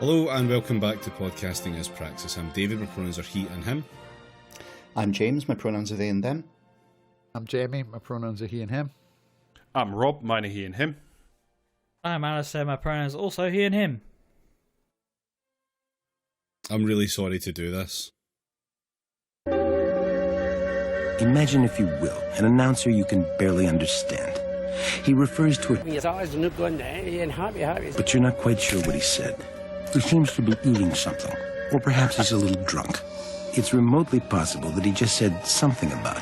Hello and welcome back to Podcasting as Praxis. I'm David, my pronouns are he and him. I'm James, my pronouns are they and them. I'm Jamie, my pronouns are he and him. I'm Rob, mine are he and him. I'm Alistair, my pronouns are also he and him. I'm really sorry to do this. Imagine, if you will, an announcer you can barely understand. He refers to it, His eyes look good and happy. but you're not quite sure what he said. He seems to be eating something, or perhaps he's a little drunk. It's remotely possible that he just said something about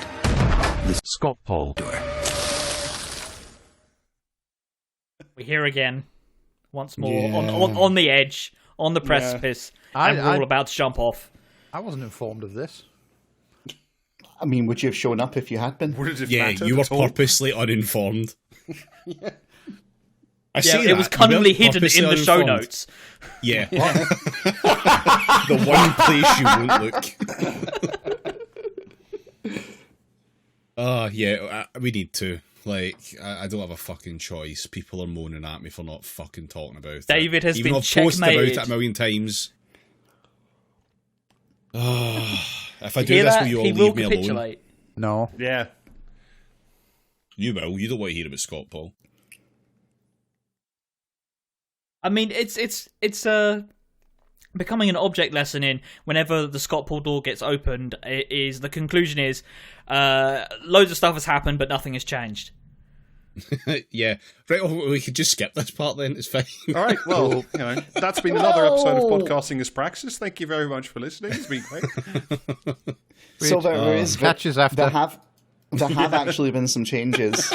the scotpol door. We're here again, once more, Yeah. on the edge, on the precipice, and we're all about to jump off. I wasn't informed of this. I mean, would you have shown up if you had been? Would it have Yeah, mattered you were at all? purposely uninformed. I Yeah, say it was that, cunningly you weren't hidden in purposely the show uninformed. notes. Yeah. The one place you won't look. Yeah, we need to. Like, I don't have a fucking choice. People are moaning at me for not fucking talking about it. David has Even been though I've posted about checkmated. it a million times. If I You do hear this, that? will you all He will leave me alone? capitulate. No. Yeah. You will. You don't want to hear about Scott Paul. I mean, it's becoming an object lesson in whenever the Scott Paul door gets opened. The conclusion is loads of stuff has happened, but nothing has changed. Yeah. Right, well, we could just skip this part then. It's fine. All right, well, that's been another episode of Podcasting as Praxis. Thank you very much for listening. It's been great. So there is catches after. There have actually been some changes.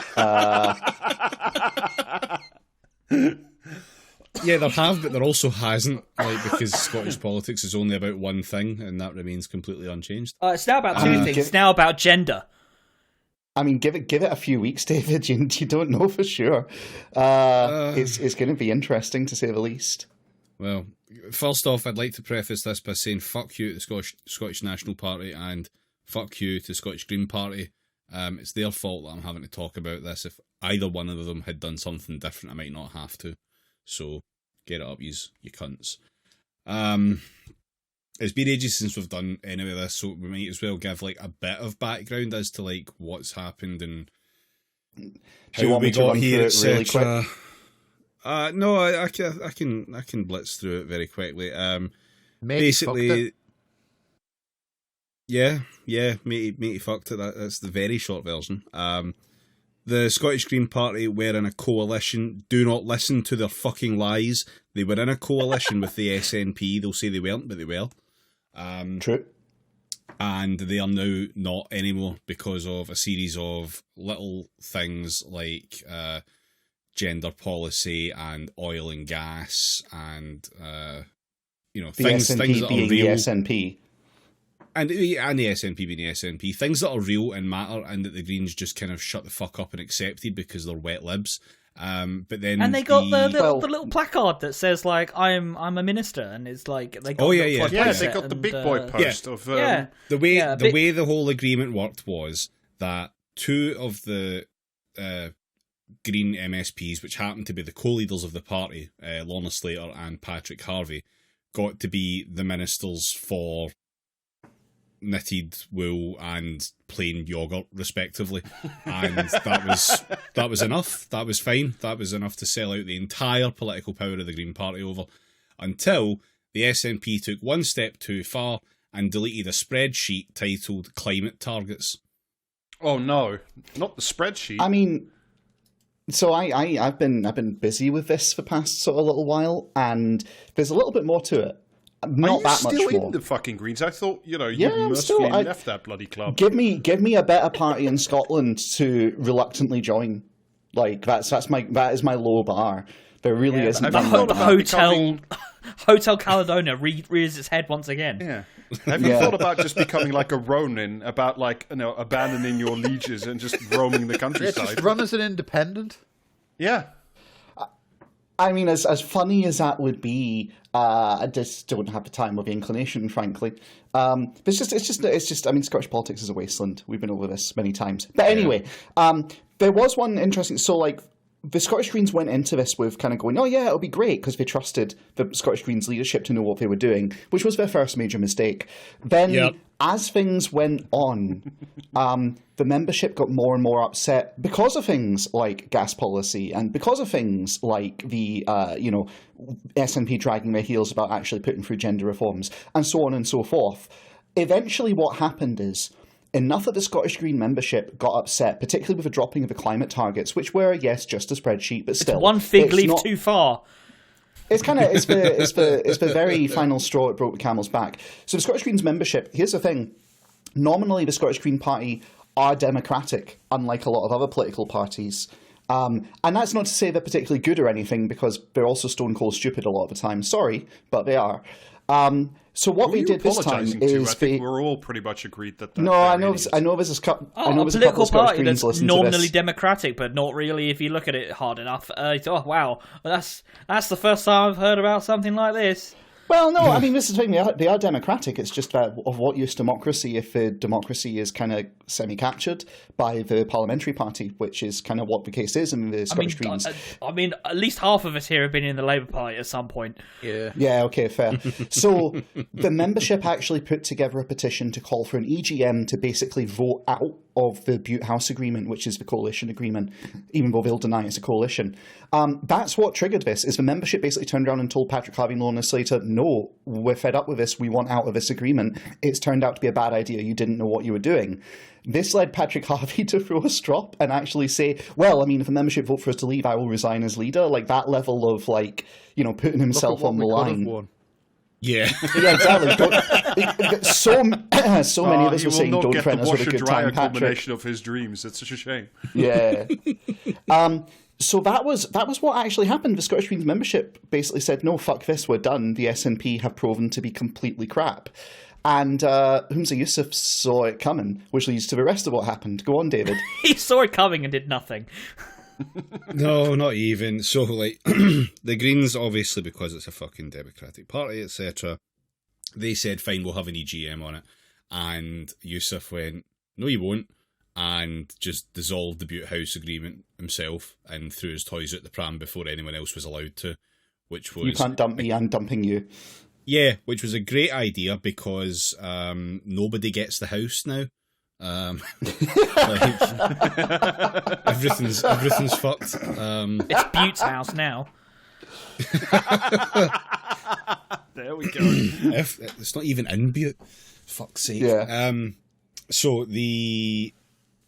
Yeah, there have, but there also hasn't. Like, because Scottish politics is only about one thing, and that remains completely unchanged. It's now about two things. It's now about gender. I mean, give it a few weeks, David. You don't know for sure. It's going to be interesting to say the least. Well, first off, I'd like to preface this by saying fuck you to the Scottish National Party and fuck you to the Scottish Green Party. It's their fault that I'm having to talk about this. If either one of them had done something different, I might not have to. So, get it up, you cunts. It's been ages since we've done any of this, so we might as well give like a bit of background as to like what's happened and Do you want me to run through it really etc. quick? No, I can blitz through it very quickly. Matey fucked it. Matey fucked it. That's the very short version. The Scottish Green Party were in a coalition. Do not listen to their fucking lies. They were in a coalition with the SNP. They'll say they weren't, but they were. True. And they are now not anymore because of a series of little things like gender policy and oil and gas and The things SNP that are being real. the SNP. And the SNP being the SNP, things that are real and matter, and that the Greens just kind of shut the fuck up and accepted because they're wet libs. But then, And they got the little placard that says like I'm a minister, and it's like they got Oh, yeah, the yeah. plug Yeah, post they it got the and, big boy post of... yeah. the way Yeah, the way the whole agreement worked was that two of the Green MSPs, which happened to be the co-leaders of the party, Lorna Slater and Patrick Harvey, got to be the ministers for knitted wool and plain yogurt, respectively, and that was enough. That was fine. That was enough to sell out the entire political power of the Green Party over, until the SNP took one step too far and deleted a spreadsheet titled "Climate Targets." Oh, no. Not the spreadsheet. I mean, so I've been busy with this for the past sort of little while, and there's a little bit more to it. Not that much Are you still more. in the fucking Greens? I thought, you Yeah, I'm mercifully still- left that bloody club. Give me a better party in Scotland to reluctantly join. Like that is my low bar. There really isn't. have that you much. thought about Hotel Caledonia rears its head once again. Yeah. Have you thought about just becoming like a Ronin, about like, abandoning your lieges and just roaming the Yeah, countryside? just run as an independent. Yeah. I mean, as funny as that would be, I just don't have the time or the inclination, frankly. But it's just. I mean, Scottish politics is a wasteland. We've been over this many times. But anyway, there was one interesting. So, like, the Scottish Greens went into this with kind of going, oh yeah, it'll be great, because they trusted the Scottish Greens leadership to know what they were doing, which was their first major mistake. Then, as things went on, the membership got more and more upset because of things like gas policy and because of things like the, SNP dragging their heels about actually putting through gender reforms and so on and so forth. Eventually what happened is enough of the Scottish Green membership got upset, particularly with the dropping of the climate targets, which were, yes, just a spreadsheet, but still. It's one fig leaf too far. It's the very final straw that broke the camel's back. So the Scottish Greens membership, here's the thing. Nominally, the Scottish Green Party are democratic, unlike a lot of other political parties. And that's not to say they're particularly good or anything, because they're also stone cold stupid a lot of the time. Sorry, but they are. So what they did this time is I think we're all pretty much agreed that. No, I know there's a couple. A political party that's nominally democratic, but not really. If you look at it hard enough, oh wow, that's the first time I've heard about something like this. Well, no, I mean, this is the thing. They are democratic. It's just that of what use democracy if the democracy is kind of semi-captured by the parliamentary party, which is kind of what the case is in the Scottish Greens. I mean, at least half of us here have been in the Labour Party at some point. Yeah. Yeah, okay, fair. So the membership actually put together a petition to call for an EGM to basically vote out of the Butte House Agreement, which is the coalition agreement, even though they'll deny it's a coalition. That's what triggered this, is the membership basically turned around and told Patrick Harvey and Lorna Slater, no, we're fed up with this, we want out of this agreement. It's turned out to be a bad idea, you didn't know what you were doing. This led Patrick Harvey to throw a strop and actually say, well, I mean, if the membership vote for us to leave, I will resign as leader. Like, that level of, like, putting himself on the line. Yeah. Yeah, exactly. So many of us were saying, don't threaten us with a good time, Patrick. Combination of his dreams. It's such a shame. Yeah. So that was what actually happened. The Scottish Greens membership basically said, no, fuck this, we're done. The SNP have proven to be completely crap. And Humza Yousaf saw it coming, which leads to the rest of what happened. Go on, David. He saw it coming and did nothing. No, not even. So, like, the Greens, obviously, because it's a fucking Democratic Party, etc., they said, fine, we'll have an EGM on it. And Yousaf went, no, you won't, and just dissolved the Butte House Agreement himself and threw his toys out the pram before anyone else was allowed to, which was... You can't dump me, I'm dumping you. Yeah, which was a great idea because nobody gets the house now. Like, everything's fucked. It's Butte's house now. There we go. It's not even in Butte. Fuck's sake. Yeah. So the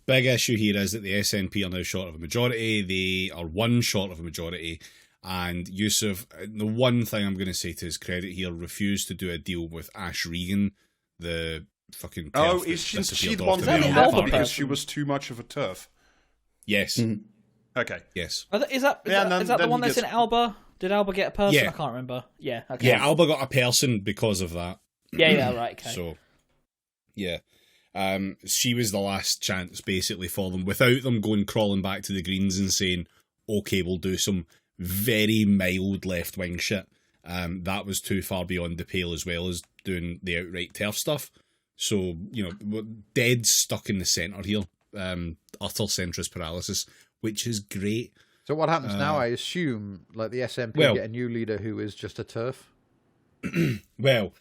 big issue here is that the SNP are now short of a majority. They are one short of a majority. And Yousaf, the one thing I'm going to say to his credit here, refused to do a deal with Ash Regan, the fucking TERF. Oh, is she the one because she was too much of a TERF? Yes. Mm-hmm. Okay. Yes. Is that the one that's in Alba? Did Alba get a person? Yeah. I can't remember. Yeah. Okay. Yeah, Alba got a person because of that. Yeah, right. Okay. So, yeah. She was the last chance, basically, for them, without them going crawling back to the Greens and saying, okay, we'll do some very mild left-wing shit. That was too far beyond the pale, as well as doing the outright TERF stuff. So, we're dead stuck in the centre here. Utter centrist paralysis, which is great. So what happens now? I assume, like, the SNP get a new leader who is just a TERF? Well,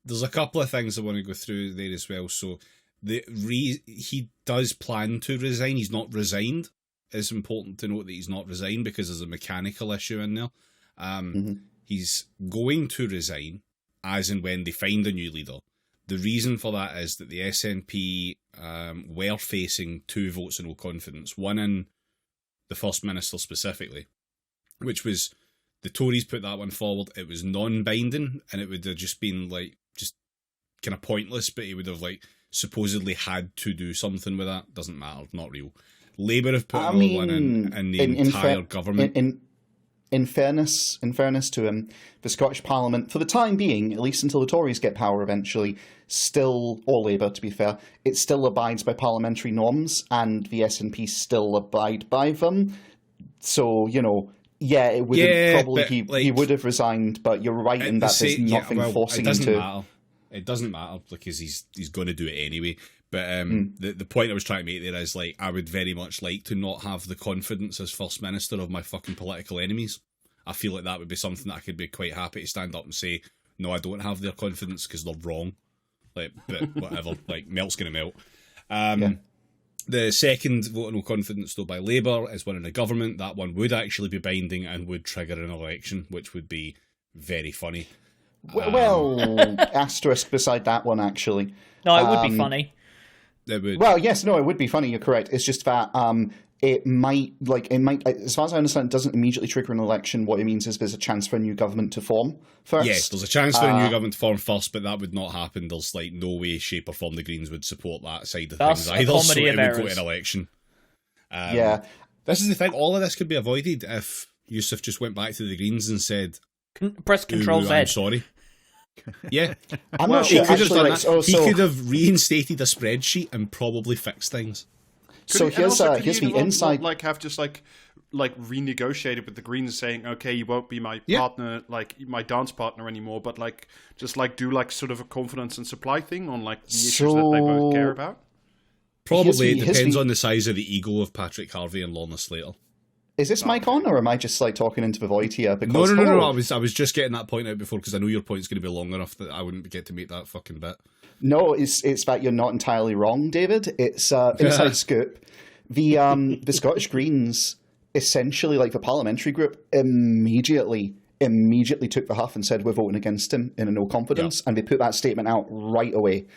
there's a couple of things I want to go through there as well. So, he does plan to resign. He's not resigned. It's important to note that he's not resigned because there's a mechanical issue in there. He's going to resign as and when they find a new leader. The reason for that is that the SNP were facing 2 votes of no confidence, one in the First Minister specifically, which was, the Tories put that one forward. It was non-binding, and it would have just been, like, just kind of pointless, but he would have, like, supposedly had to do something with that. Doesn't matter, not real. Labour have put another one in the entire government. In fairness to him, the Scottish Parliament, for the time being, at least until the Tories get power eventually, still, or Labour to be fair, it still abides by parliamentary norms, and the SNP still abide by them. So, yeah, it would he would have resigned, but you're right in that there's nothing forcing him to. It doesn't matter because he's going to do it anyway. But the point I was trying to make there is, like, I would very much like to not have the confidence as First Minister of my fucking political enemies. I feel like that would be something that I could be quite happy to stand up and say, no, I don't have their confidence because they're wrong. Like, but whatever, like, melt's going to melt. The second vote of no confidence, though, by Labour is one in the government. That one would actually be binding and would trigger an election, which would be very funny. Well, asterisk beside that one, actually. No, it would be funny. It would. Well, yes, no, it would be funny. You're correct. It's just that it might, as far as I understand, it doesn't immediately trigger an election. What it means is there's a chance for a new government to form first. Yes, there's a chance for a new government to form first, but that would not happen. There's, like, no way, shape or form the Greens would support that side of things either, so it would go to an election. This is the thing, all of this could be avoided if Yusuf just went back to the Greens and said, press Control Z. I'm sorry. Yeah. I'm not sure. He could have Actually, done that. He could have reinstated a spreadsheet and probably fixed things. So here's the inside. Like, have just like renegotiated with the Greens, saying, okay, you won't be my partner, like my dance partner anymore, but like just like do like sort of a confidence and supply thing on like the issues that they both care about. Probably it depends on the size of the ego of Patrick Harvey and Lorna Slater. Is this mic on, or am I just like talking into the void here? Because, no. I was just getting that point out before because I know your point's going to be long enough that I wouldn't get to make that fucking bit. No, it's that you're not entirely wrong, David. It's inside scoop. The Scottish Greens, essentially, like the parliamentary group, immediately took the huff and said we're voting against him in a no confidence, and they put that statement out right away.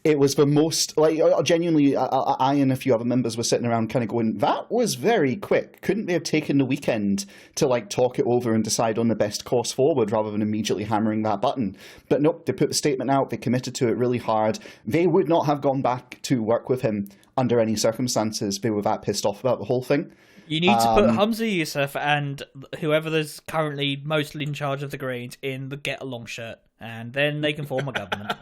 It was the most, like, genuinely, I and a few other members were sitting around kind of going, that was very quick. Couldn't they have taken the weekend to, like, talk it over and decide on the best course forward rather than immediately hammering that button? But nope, they put the statement out, they committed to it really hard. They would not have gone back to work with him under any circumstances. They were that pissed off about the whole thing. You need to put Humza Yousaf and whoever is currently mostly in charge of the Greens in the Get Along shirt, and then they can form a government.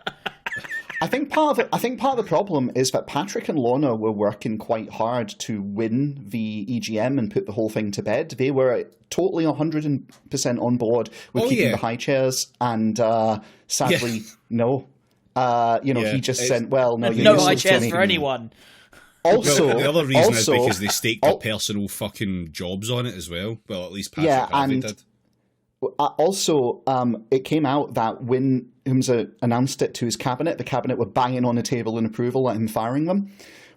I think part of the problem is that Patrick and Lorna were working quite hard to win the EGM and put the whole thing to bed. They were totally 100% on board with keeping the high chairs, and sadly, no. He just sent, well, no. No high chairs for anyone. Also, the other reason is because they staked their personal fucking jobs on it as well. Well, at least Patrick Harvey did. Also, it came out that when Humza announced it to his cabinet, the cabinet were banging on the table in approval at him firing them,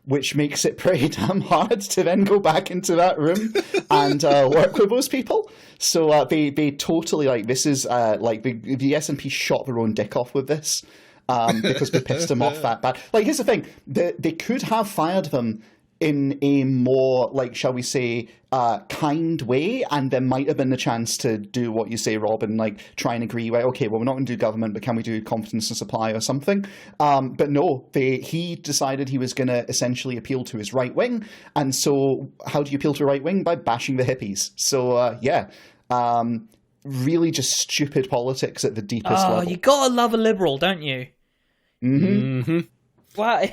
which makes it pretty damn hard to then go back into that room and work with those people. So they totally, like, this is like the SNP shot their own dick off with this because they pissed them off that bad. Like, here's the thing: they could have fired them in a more, like, shall we say, kind way, and there might have been the chance to do what you say, Rob, and like try and agree, right, okay, well, we're not going to do government, but can we do confidence and supply or something? But no, he decided he was going to essentially appeal to his right wing, and so how do you appeal to a right wing? By bashing the hippies. So really just stupid politics at the deepest level. You gotta love a liberal, don't you? Mm-hmm. Wow,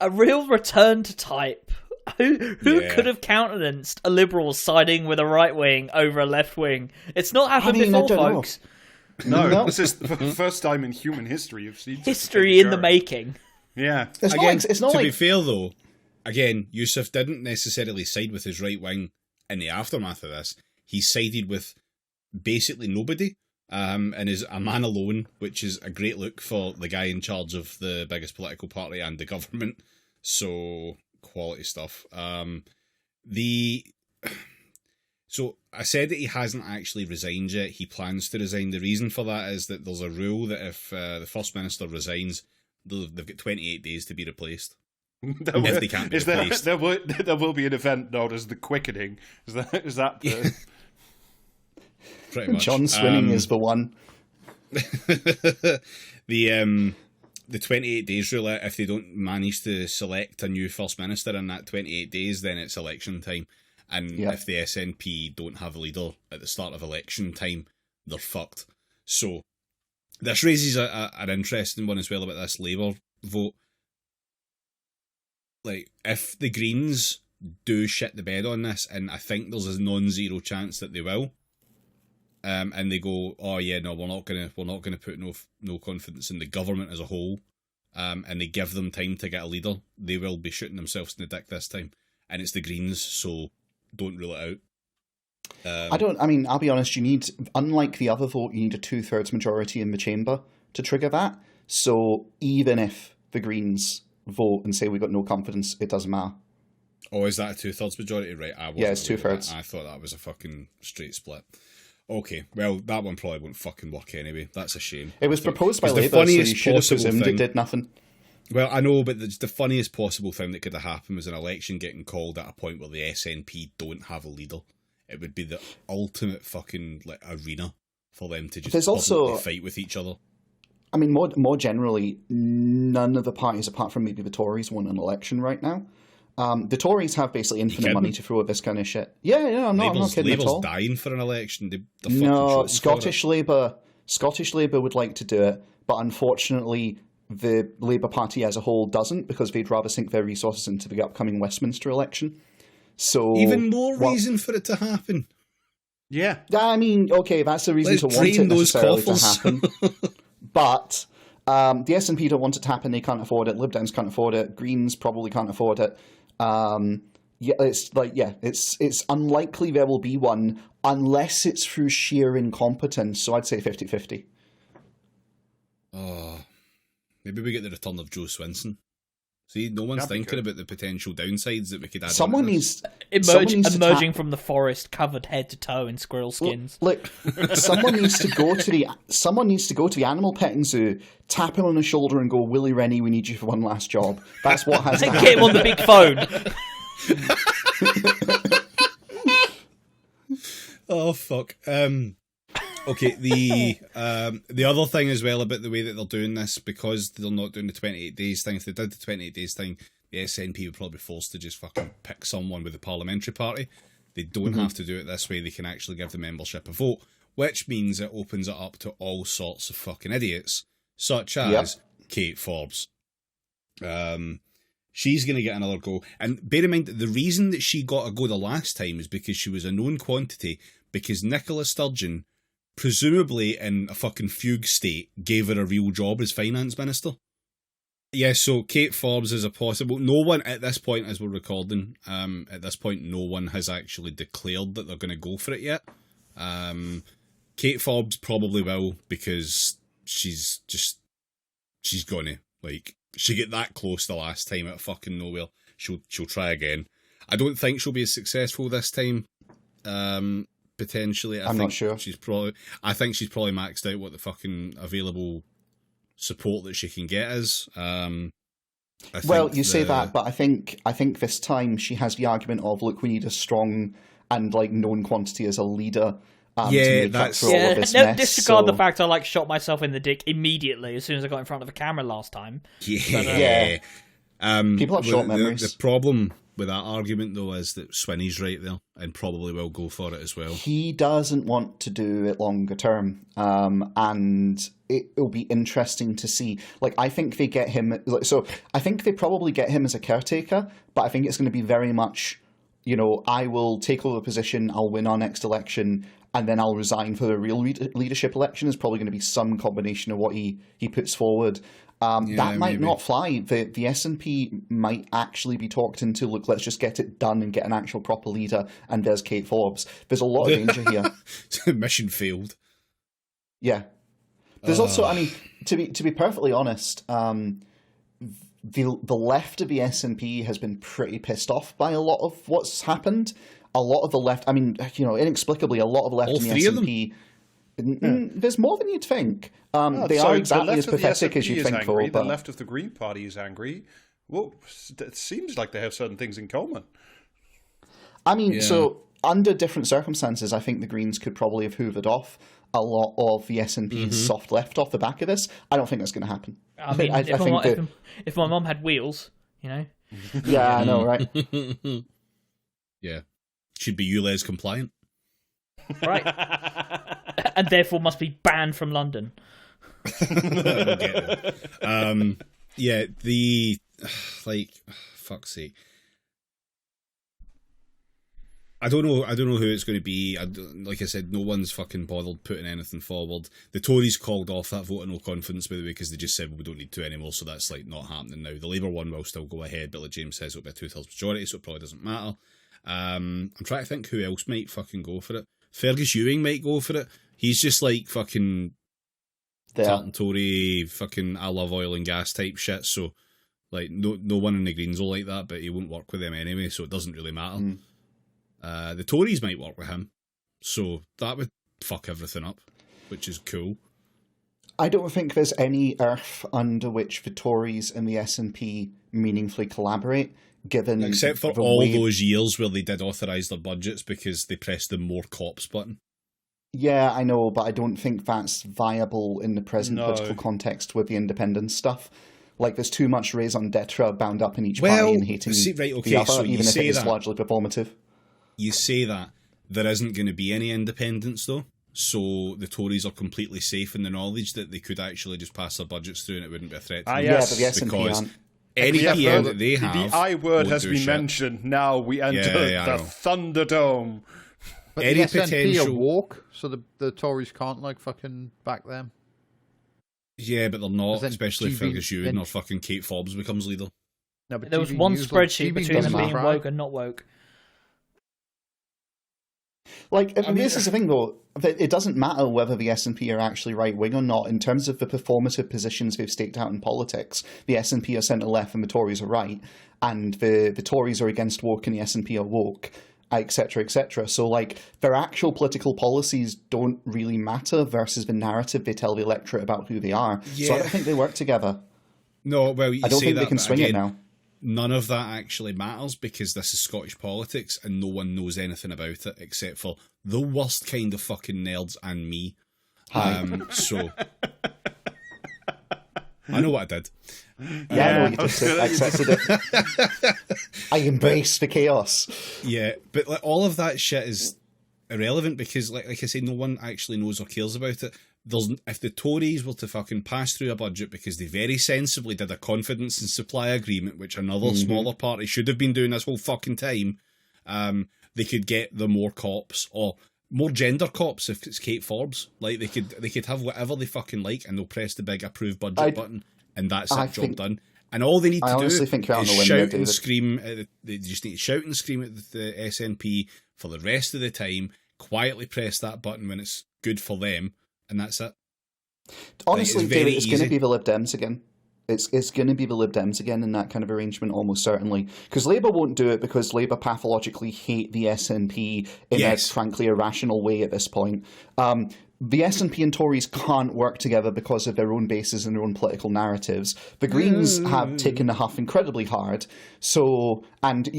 a real return to type. Who could have countenanced a liberal siding with a right wing over a left wing? It's not happened before, folks. No, this is the first time in human history you've seen history in the making. Yeah. It's not to be fair, though, again, Yusuf didn't necessarily side with his right wing in the aftermath of this. He sided with basically nobody. And is a man alone, which is a great look for the guy in charge of the biggest political party and the government. So, quality stuff. So I said that he hasn't actually resigned yet. He plans to resign. The reason for that is that there's a rule that if the First Minister resigns, they've got 28 days to be replaced. If they can't be replaced. There will be an event known as the quickening. Is that the... Pretty much. John Swinning is the one. The 28 days rule, if they don't manage to select a new First Minister in that 28 days, then it's election time. And if the SNP don't have a leader at the start of election time, they're fucked. So this raises an interesting one as well about this Labour vote. Like, if the Greens do shit the bed on this, and I think there's a non-zero chance that they will, and they go, oh yeah, no, we're not gonna put no confidence in the government as a whole. and they give them time to get a leader, they will be shooting themselves in the dick this time. And it's the Greens, so don't rule it out. I'll be honest, unlike the other vote, you need a 2/3 majority in the chamber to trigger that. So even if the Greens vote and say we've got no confidence, it doesn't matter. Oh, is that a 2/3 majority? Right, yeah, it's 2/3. I thought that was a fucking straight split. Okay, well, that one probably won't fucking work anyway. That's a shame. It was proposed by Labour, so you should have presumed it did nothing. Well, I know, but the funniest possible thing that could have happened was an election getting called at a point where the SNP don't have a leader. It would be the ultimate fucking arena for them to just fight with each other. I mean, more generally, none of the parties, apart from maybe the Tories, won an election right now. The Tories have basically infinite money to throw at this kind of shit. Yeah, I'm not kidding at all. Labour's dying for an election. No, Scottish Labour would like to do it, but unfortunately, the Labour Party as a whole doesn't, because they'd rather sink their resources into the upcoming Westminster election. So even more reason for it to happen. Yeah. I mean, okay, that's the reason to want it necessarily to happen. But the SNP don't want it to happen. They can't afford it. Lib Dems can't afford it. Greens probably can't afford it. It's unlikely there will be one unless it's through sheer incompetence. So I'd say 50-50. Oh, maybe we get the return of Joe Swinson. See, no one's thinking about the potential downsides that we could add. Emerging from the forest, covered head to toe in squirrel skins. Look, someone needs to go to the animal petting zoo, tap him on the shoulder, and go, "Willie Rennie, we need you for one last job." That's what has to happen. Get him on the big phone. Oh fuck. Okay, the other thing as well about the way that they're doing this, because they're not doing the 28 days thing. If they did the 28 days thing, the SNP would probably be forced to just fucking pick someone with the parliamentary party. They don't have to do it this way. They can actually give the membership a vote, which means it opens it up to all sorts of fucking idiots, such as Kate Forbes. She's going to get another go. And bear in mind that the reason that she got a go the last time is because she was a known quantity, because Nicola Sturgeon, presumably in a fucking fugue state, gave her a real job as finance minister. Yeah, so Kate Forbes is a possible. No one at this point, as we're recording, no one has actually declared that they're going to go for it yet. Kate Forbes probably will, because she's gonna, she get that close the last time out of fucking nowhere. She'll try again. I don't think she'll be as successful this time. Potentially, I'm not sure. I think she's probably maxed out what the fucking available support that she can get is. You say that, but I think this time she has the argument of, look, we need a strong and known quantity as a leader. Disregard the fact I shot myself in the dick immediately as soon as I got in front of a camera last time. Yeah. People have short memories. The problem with that argument, though, is that Swinney's right there and probably will go for it as well. He doesn't want to do it longer term, and it'll be interesting to see. I think they get him. I think they probably get him as a caretaker, but I think it's going to be very much, I will take over the position, I'll win our next election, and then I'll resign for the real leadership election. Is probably going to be some combination of what he puts forward. That might not fly. The SNP might actually be talked into, look, let's just get it done and get an actual proper leader, and there's Kate Forbes. There's a lot of danger here. Mission failed. Yeah. There's also, to be perfectly honest, the left of the SNP has been pretty pissed off by a lot of what's happened. A lot of the left, inexplicably, a lot of the left in the SNP... There's more than you'd think. They are exactly as pathetic as you think. But the left of the Green Party is angry. Well, it seems like they have certain things in common. So under different circumstances, I think the Greens could probably have hoovered off a lot of the SNP's soft left off the back of this. I don't think that's going to happen. If my mum had wheels, Yeah, I know, right? Yeah. She'd be ULEZ compliant. Right. And therefore must be banned from London. Fuck's sake. I don't know who it's going to be. Like I said, no one's fucking bothered putting anything forward. The Tories called off that vote of no confidence, by the way, because they just said, well, we don't need to anymore, so that's like not happening now. The Labour one will still go ahead, but like James says, it'll be a 2/3 majority, so it probably doesn't matter. I'm trying to think who else might fucking go for it. Fergus Ewing might go for it. He's just like fucking tartan Tory, fucking I love oil and gas type shit, so like no one in the Greens will like that, but he won't work with them anyway, so it doesn't really matter. The Tories might work with him, so that would fuck everything up, which is cool. I don't think there's any earth under which the Tories and the SNP meaningfully collaborate, given... Except for all those years where they did authorise their budgets because they pressed the more cops button. Yeah, I know, but I don't think that's viable in the present political context with the independence stuff. Like, there's too much raison d'etre bound up in each party and hating the other, so even if it is largely performative. You say that. There isn't going to be any independence, though. So the Tories are completely safe in the knowledge that they could actually just pass their budgets through and it wouldn't be a threat to them. Yeah, but the SNP aren't. Any PM that they have... The I word has been mentioned. Now we enter the Thunderdome. But any the SNP are woke, so the Tories can't, like, fucking back them. Yeah, but they're not, especially if Fergus Ewing or fucking Kate Forbes becomes leader. No, but there was one spreadsheet between them being woke and not woke. Like, I mean, this is the thing, though. It doesn't matter whether the SNP are actually right-wing or not. In terms of the performative positions they've staked out in politics, the SNP are centre-left and the Tories are right. And the Tories are against woke and the SNP are woke, etc., etc. So, like, their actual political policies don't really matter versus the narrative they tell the electorate about who they are. Yeah. So I don't think they work together. No, well, I don't think they can swing it now. None of that actually matters because this is Scottish politics and no one knows anything about it except for the worst kind of fucking nerds and me. So I know what I did. Yeah, I know what you just accepted it. I embrace the chaos. Yeah, but like, all of that shit is irrelevant because, like I say, no one actually knows or cares about it. If the Tories were to fucking pass through a budget because they very sensibly did a confidence and supply agreement, which another smaller party should have been doing this whole fucking time, they could get the more cops or more gender cops if it's Kate Forbes. Like they could have whatever they fucking like, and they'll press the big approve budget button, and that's it, job done. And all they need to do is shout and scream. They just need to shout and scream at the SNP for the rest of the time. Quietly press that button when it's good for them. And that's it. Honestly, David, it's going to be the Lib Dems again. It's going to be the Lib Dems again in that kind of arrangement, almost certainly. Because Labour won't do it because Labour pathologically hate the SNP in a frankly irrational way at this point. The SNP and Tories can't work together because of their own bases and their own political narratives. The Greens have taken the huff incredibly hard. So, and,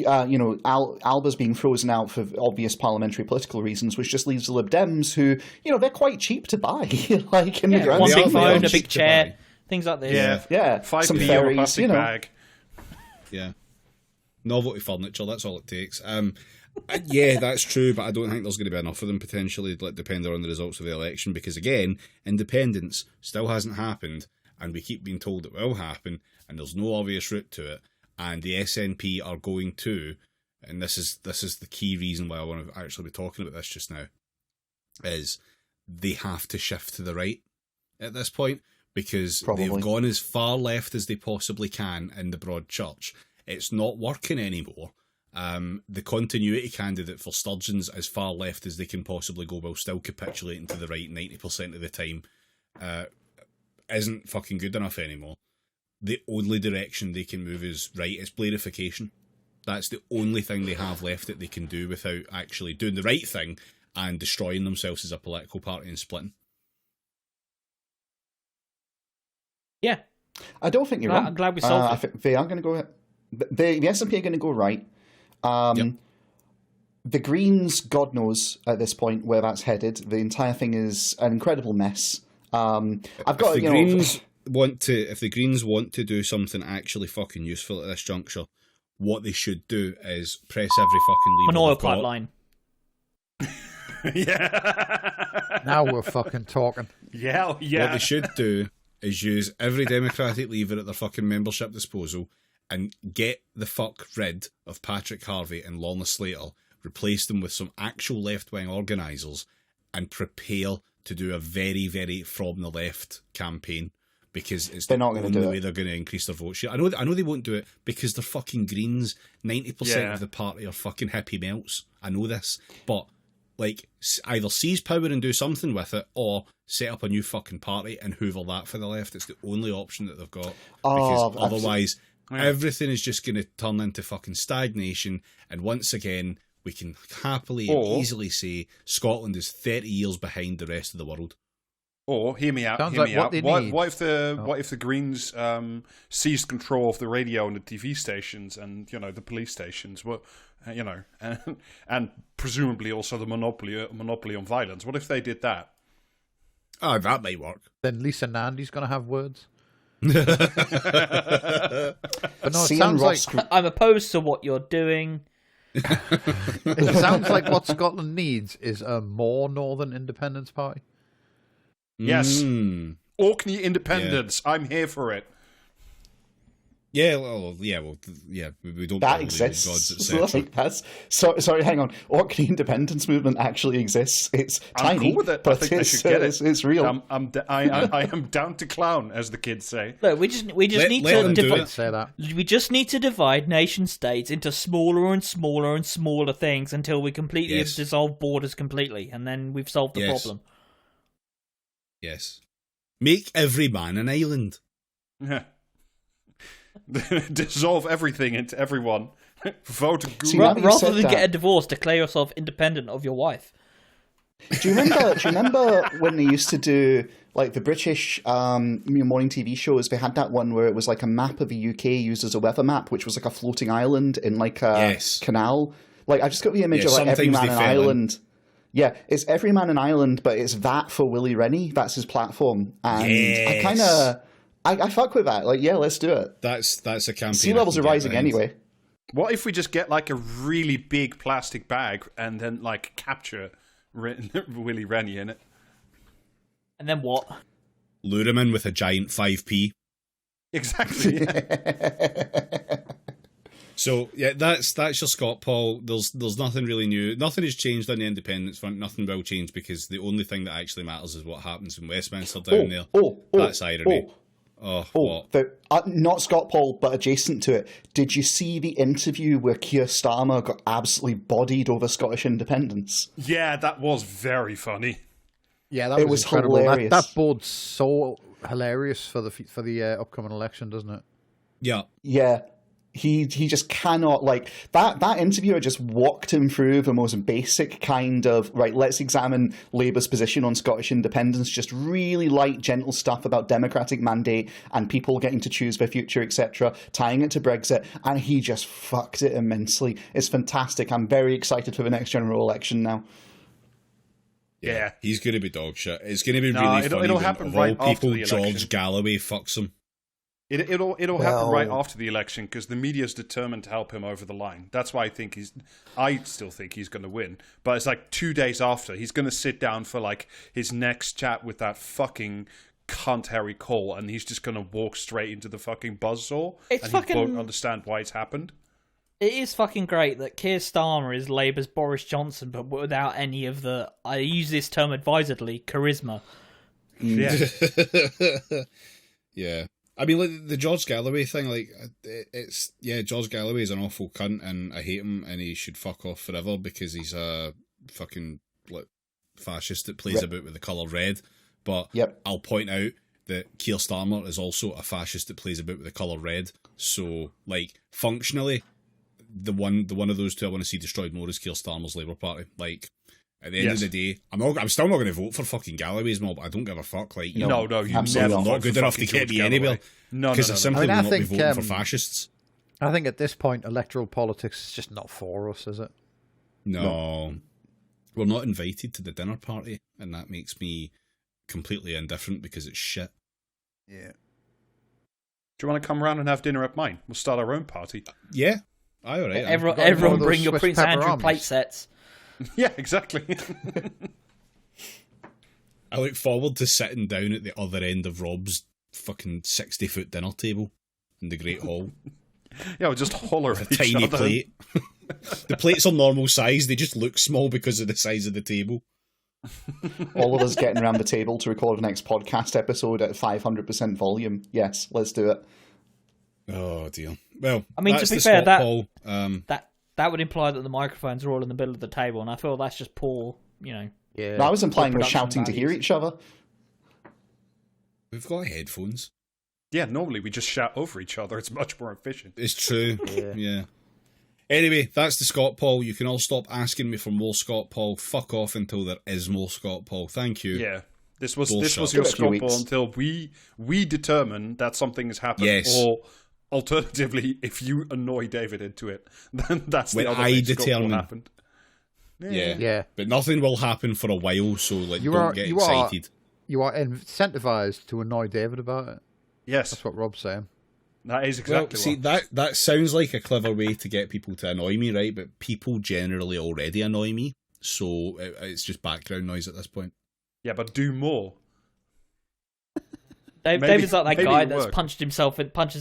Alba's being frozen out for obvious parliamentary political reasons, which just leaves the Lib Dems who, they're quite cheap to buy. Like, in the grand one big phone, a big chair, things like this. Yeah. 5p on a plastic bag. Yeah. Novelty furniture, that's all it takes. Yeah, that's true, but I don't think there's going to be enough of them potentially, depending on the results of the election, because again, independence still hasn't happened, and we keep being told it will happen, and there's no obvious route to it, and the SNP are going to, and this is the key reason why I want to actually be talking about this just now, is they have to shift to the right at this point, because they've gone as far left as they possibly can in the broad church. It's not working anymore. The continuity candidate for Sturgeon's as far left as they can possibly go while still capitulating to the right 90% of the time isn't fucking good enough anymore. The only direction they can move is right. It's Blairification. That's the only thing they have left that they can do without actually doing the right thing and destroying themselves as a political party and splitting. Yeah. I don't think you're wrong. I'm glad we solved it. I think they are going to go... The SNP are going to go right. The Greens, God knows at this point where that's headed. The entire thing is an incredible mess. If the Greens want to do something actually fucking useful at this juncture, what they should do is press every fucking lever. An oil pipeline. Yeah. Now we're fucking talking. Yeah. What they should do is use every democratic lever at their fucking membership disposal and get the fuck rid of Patrick Harvey and Lorna Slater replace them with some actual left-wing organisers, and prepare to do a very, very from the left campaign, because it's they're not going to do the way it. They're going to increase their vote share. I know they won't do it because they're fucking Greens. 90% of the party are fucking hippie melts. I know this, but like, either seize power and do something with it, or set up a new fucking party and hoover that for the left. It's the only option that they've got, because otherwise everything is just going to turn into fucking stagnation. And once again, we can happily and easily say Scotland is 30 years behind the rest of the world. Or, hear me out. What if the Greens seized control of the radio and the TV stations and the police stations? Well, and presumably also the monopoly on violence. What if they did that? Oh, that might work. Then Lisa Nandy's going to have words. But no, it sounds like I'm opposed to what you're doing. it sounds like what Scotland needs is a more northern independence party. Yes. Orkney independence. Yeah. I'm here for it. Yeah, we don't. That exists. Like, sorry, hang on. Orkney independence movement actually exists. It's I'm tiny, cool with it. but I think they should get it. It's real. I am down to clown, as the kids say. Look, we just need to divide nation states into smaller and smaller and smaller things until we completely dissolve borders completely, and then we've solved the problem. Yes. Make every man an island. Yeah. Dissolve everything into everyone. Vote rather than get a divorce, declare yourself independent of your wife. Do you remember when they used to do like the British morning TV shows? They had that one where it was like a map of the UK used as a weather map, which was like a floating island in like a canal. Like, I just got the image of like every man an island. Yeah, it's every man an island, but it's that for Willie Rennie. That's his platform, and I fuck with that. Like, yeah, let's do it. That's a campaign. Sea levels are rising anyway. What if we just get like a really big plastic bag and then like capture Willie Rennie in it? And then what? Lure him in with a giant 5p. Exactly. Yeah. So yeah, that's your Scott Paul. There's nothing really new. Nothing has changed on the independence front. Nothing will change, because the only thing that actually matters is what happens in Westminster down there. That's irony. Not Scott Paul, but adjacent to it. Did you see the interview where Keir Starmer got absolutely bodied over Scottish independence? Yeah, that was very funny. Yeah, that was incredible. Hilarious. That board's so hilarious for the upcoming election, doesn't it? Yeah. Yeah. He just cannot, like, that interviewer just walked him through the most basic kind of, right, let's examine Labour's position on Scottish independence, just really light, gentle stuff about democratic mandate and people getting to choose their future, etc., tying it to Brexit, and he just fucked it immensely. It's fantastic. I'm very excited for the next general election now. Yeah, he's going to be dog shit. It's going to be really funny. It'll happen right after the election. George Galloway fucks him. It'll happen right after the election, because the media's determined to help him over the line. That's why I still think he's going to win. But it's like 2 days after, he's going to sit down for like his next chat with that fucking cunt Harry Cole, and he's just going to walk straight into the fucking buzzsaw, and he won't understand why it's happened. It is fucking great that Keir Starmer is Labour's Boris Johnson, but without any of the, I use this term advisedly, charisma. Yeah. Yeah. I mean, like, the George Galloway thing, like, George Galloway is an awful cunt, and I hate him, and he should fuck off forever, because he's a fucking, like, fascist that plays about with the colour red. But I'll point out that Keir Starmer is also a fascist that plays about with the colour red. So, like, functionally, the one of those two I want to see destroyed more is Keir Starmer's Labour Party. Like, at the end of the day, I'm still not going to vote for fucking Galloway's mob. I don't give a fuck. Like, you never not good enough to get me anywhere. Because I simply will not be voting for fascists. I think at this point, electoral politics is just not for us, is it? No. We're not invited to the dinner party, and that makes me completely indifferent because it's shit. Yeah. Do you want to come around and have dinner at mine? We'll start our own party. Yeah. Aye, all right. Everyone bring your Prince Andrew plate sets. Yeah, exactly. I look forward to sitting down at the other end of Rob's fucking 60-foot dinner table in the Great Hall. Yeah, we'll just holler at a tiny other. plate. The plates are normal size, they just look small because of the size of the table. All of us getting around the table to record the next podcast episode at 500% volume. Yes, let's do it. Oh dear. Well, I mean, to that's be the fair, Scott Paul. that would imply that the microphones are all in the middle of the table, and I feel that's just poor, Yeah. No, I was implying we're production shouting to hear values. each other. We've got headphones. Yeah, normally we just shout over each other. It's much more efficient. It's true. Yeah. Anyway, that's the Scott Paul. You can all stop asking me for more Scott Paul. Fuck off until there is more Scott Paul. Thank you. Yeah. This was Bullshit. your Give it a few Scott Paul weeks. until we determine that something has happened. Yes. Or alternatively, if you annoy David into it, then that's When the other I way Scott Paul determine. happened. Yeah. But nothing will happen for a while, so don't get you excited. You are incentivized to annoy David about it. Yes, That's what Rob's saying. that is exactly See, that sounds like a clever way to get people to annoy me, right? But people generally already annoy me, so it's just background noise at this point. Yeah, but do more. David's like that maybe guy it'll that's work. punches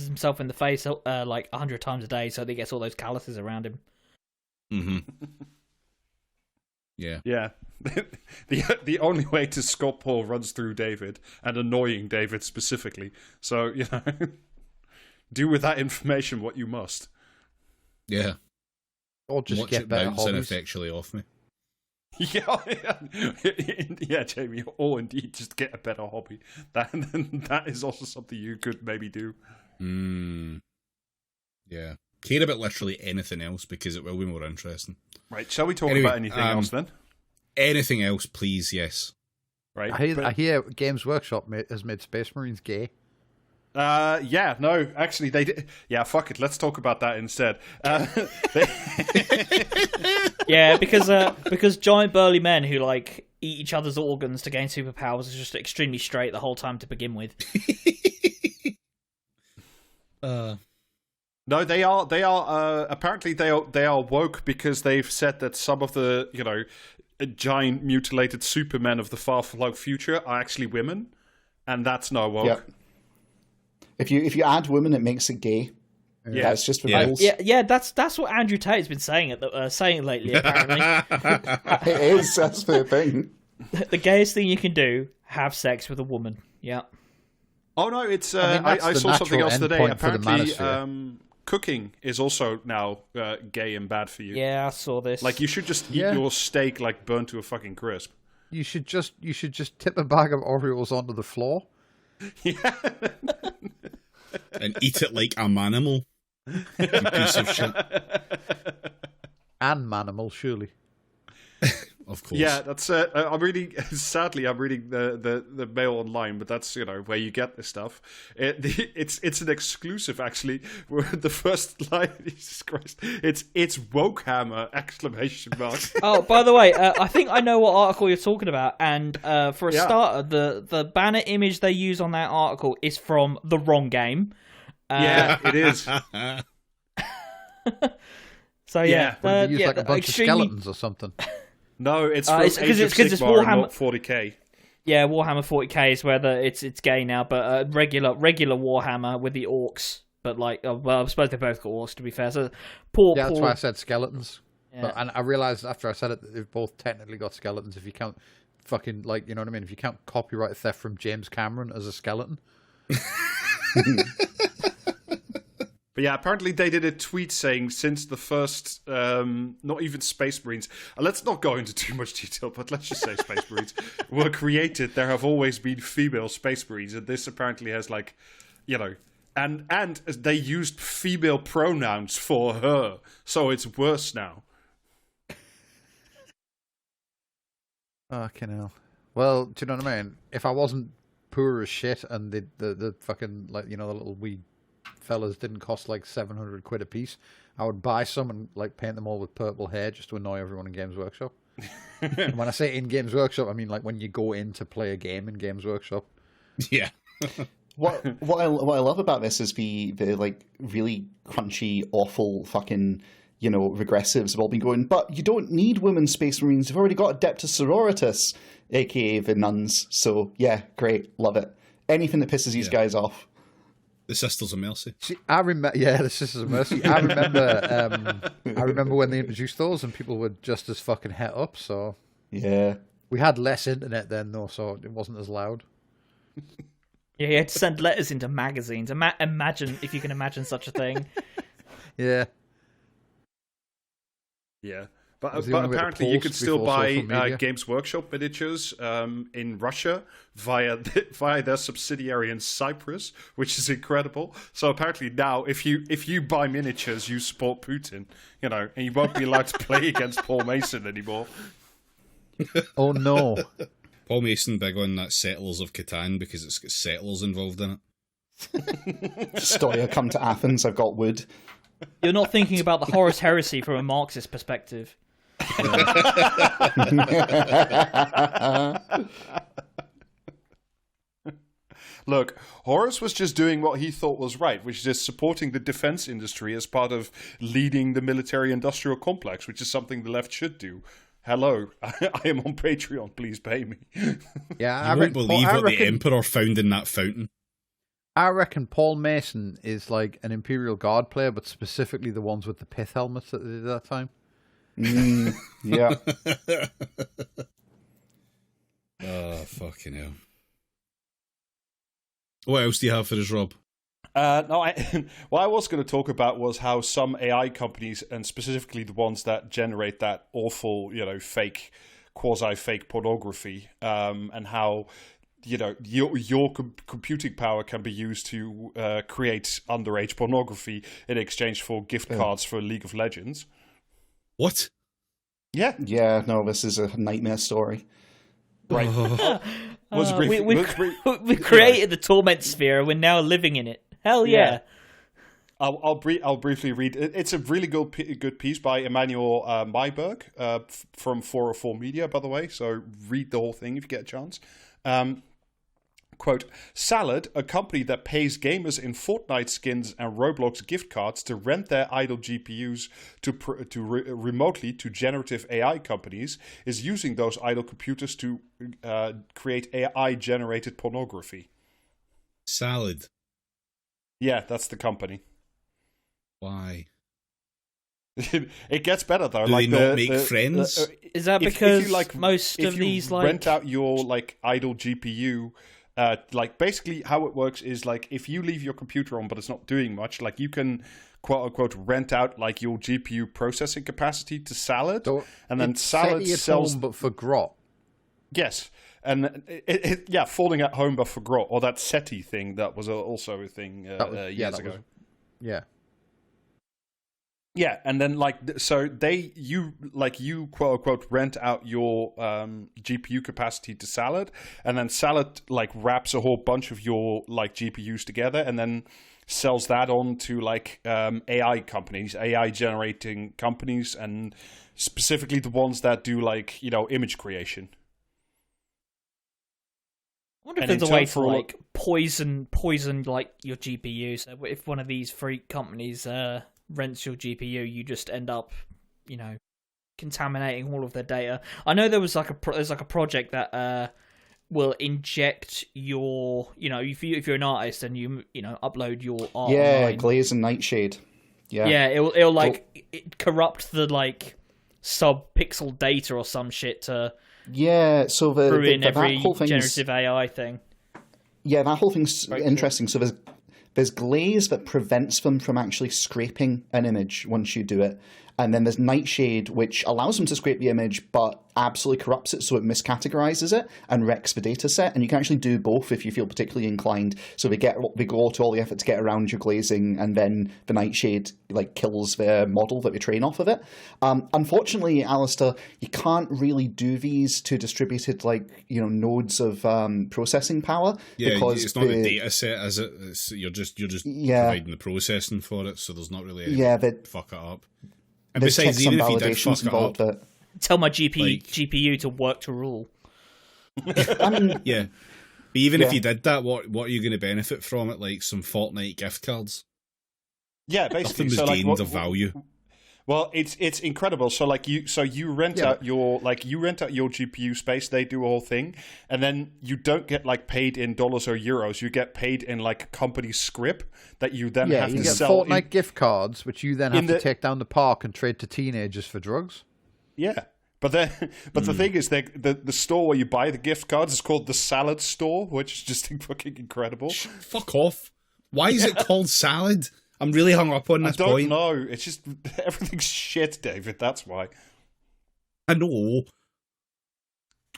himself in the face like 100 times a day, so that he gets all those calluses around him. Mm-hmm. Yeah. Yeah. The only way to Scott Paul runs through David, and annoying David specifically. So, do with that information what you must. Yeah. Or just Watch get it better bounce hobbies. ineffectually off me. Yeah, Jamie, or indeed just get a better hobby. That is also something you could maybe do. Yeah. Care about literally anything else because it will be more interesting. Right, shall we talk Anyway, about anything else then? Anything else, please, yes. Right. I hear Games Workshop has made Space Marines gay. Yeah, no, actually they did. Yeah, fuck it, let's talk about that instead. Yeah, because giant burly men who like eat each other's organs to gain superpowers is just extremely straight the whole time to begin with. No, they are. Apparently, they are woke because they've said that some of the giant mutilated supermen of the far-flung future are actually women, and that's not woke. Yep. If you add women, it makes it gay. Yeah. That's just for Yeah. rules. Yeah, that's what Andrew Tate's been saying saying lately. Apparently, It is. That's the thing. the gayest thing you can do: have sex with a woman. Yeah. Oh no, it's. I mean, that's I the saw something natural else today. endpoint for the Apparently, manosphere. cooking is also now gay and bad for you. Yeah, I saw this. Like you should just eat Yeah. your steak like burnt to a fucking crisp. You should just tip a bag of Oreos onto the floor. Yeah. And eat it like a manimal. You piece of shit. And Manimal, surely. Of course. Yeah, that's. I'm reading. Sadly, I'm reading the mail online, but that's where you get this stuff. It's an exclusive actually. Where the first line, Jesus Christ, it's woke hammer ! Oh, by the way, I think I know what article you're talking about, and for a Yeah. starter, the banner image they use on that article is from the wrong game. Yeah, it is. So Yeah. They use like a bunch extremely- of skeletons or something. No, it's it's from 'cause Age of it's Sigmar, Warhammer- not 40k. Yeah, Warhammer 40k is where it's gay now, but regular Warhammer with the orcs. But like, well, I suppose they both got orcs to be fair. So Yeah, that's why I said skeletons. Yeah. But, and I realised after I said it that they've both technically got skeletons if you count fucking, like, you know what I mean? If you count copyright theft from James Cameron as a skeleton. But yeah, apparently they did a tweet saying since the first, not even Space Marines, let's not go into too much detail, but let's just say Space Marines were created, there have always been female Space Marines, and this apparently has like, and they used female pronouns for her, so it's worse now. Fucking hell. Well, do you know what I mean? If I wasn't poor as shit and the fucking, like, the little wee fellas didn't cost like 700 quid a piece, I would buy some and like paint them all with purple hair just to annoy everyone in Games Workshop. And when I say in Games Workshop, I mean like when you go in to play a game in Games Workshop. Yeah. What I love about this is the like really crunchy, awful fucking regressives have all been going, but you don't need women Space Marines. You've already got Adeptus Sororitas, aka the nuns. So yeah, great, love it. Anything that pisses these guys off. The Sisters of Mercy. See, I remember. Yeah, the Sisters of Mercy. I remember. I remember when they introduced those, and people were just as fucking het up. So Yeah. we had less internet then, though, so it wasn't as loud. Yeah, you had to send letters into magazines. Imagine if you can imagine such a thing. Yeah. Yeah. But Was the only way to apparently you post could still before buy social media? Games Workshop miniatures in Russia via their subsidiary in Cyprus, which is incredible. So apparently now, if you buy miniatures, you support Putin, you know, and you won't be allowed to play against Paul Mason anymore. Oh no. Paul Mason big on that Settlers of Catan because it's got settlers involved in it. Story, I come to Athens, I've got wood. You're not thinking about the Horus Heresy from a Marxist perspective. Look, Horus was just doing what he thought was right, which is just supporting the defense industry as part of leading the military-industrial complex, which is something the left should do. Hello, I am on Patreon. Please pay me. Yeah, You won't believe what the Emperor found in that fountain. I reckon Paul Mason is like an Imperial Guard player, but specifically the ones with the pith helmets that they did at that time. Yeah. Oh, fucking hell. What else do you have for us, Rob? No, what I was going to talk about was how some AI companies, and specifically the ones that generate that awful, you know, fake, quasi-fake pornography, and how, you know, your computing power can be used to create underage pornography in exchange for gift cards for League of Legends. What? Yeah. Yeah, no, this is a nightmare story. Right. We created the torment sphere. We're now living in it. Hell yeah. I'll briefly read. It's a really good piece by Emmanuel Mayberg from 404 Media, by the way. So read the whole thing if you get a chance. Quote, Salad, a company that pays gamers in Fortnite skins and Roblox gift cards to rent their idle GPUs remotely to generative AI companies, is using those idle computers to create AI-generated pornography. Salad. Yeah, that's the company. Why? It gets better though. Do like they not make friends? Is that because most of these rent out your like idle GPU? Like basically how it works is like if you leave your computer on but it's not doing much, like you can quote unquote rent out like your GPU processing capacity to Salad, So and then it's Salad SETI at sells. home, but for grot. Yes, and yeah, folding at home but for grot, or that SETI thing that was also a thing years ago. Yeah. Yeah, and then like so you quote unquote rent out your GPU capacity to Salad, and then Salad like wraps a whole bunch of your like GPUs together, and then sells that on to like AI companies, AI generating companies, and specifically the ones that do like, you know, image creation. I wonder if there's a way to like poison like your GPU. So if one of these freak companies rents your GPU, you just end up, you know, contaminating all of their data. I know there was like there's like a project that will inject your, you know, if you're an artist and you know upload your art. Yeah, online, Glaze and Nightshade. yeah, it'll like corrupt the like sub-pixel data or some shit to so ruin that every whole thing's, generative AI thing. Yeah, that whole thing's interesting. So there's glaze that prevents them from actually scraping an image once you do it. And then there's Nightshade, which allows them to scrape the image, but absolutely corrupts it, so it miscategorizes it and wrecks the data set. And you can actually do both if you feel particularly inclined. So they go to all the effort to get around your glazing, and then the Nightshade like kills the model that they train off of it. Unfortunately, Alistair, you can't really do these to distributed nodes of processing power. Yeah, because it's not the data set, is it? You're just providing the processing for it, so there's not really any fuck it up. And there's besides, checks even and if you did fuck validations it involved. up, Tell my GPU to work to rule. I mean, yeah. But even if you did that, what are you going to benefit from it? Like some Fortnite gift cards? Yeah, basically. Nothing was gained of value. Well, it's incredible. So you rent out your GPU space. They do a whole thing, and then you don't get like paid in dollars or euros. You get paid in like company script that you then have to sell. Fortnite gift cards, which you then have to take down the park and trade to teenagers for drugs. Yeah, but the thing is, the store where you buy the gift cards is called the Salad Store, which is just fucking incredible. Fuck off! Why is it called salad? I'm really hung up on this point. I don't know. It's just everything's shit, David. That's why. I know.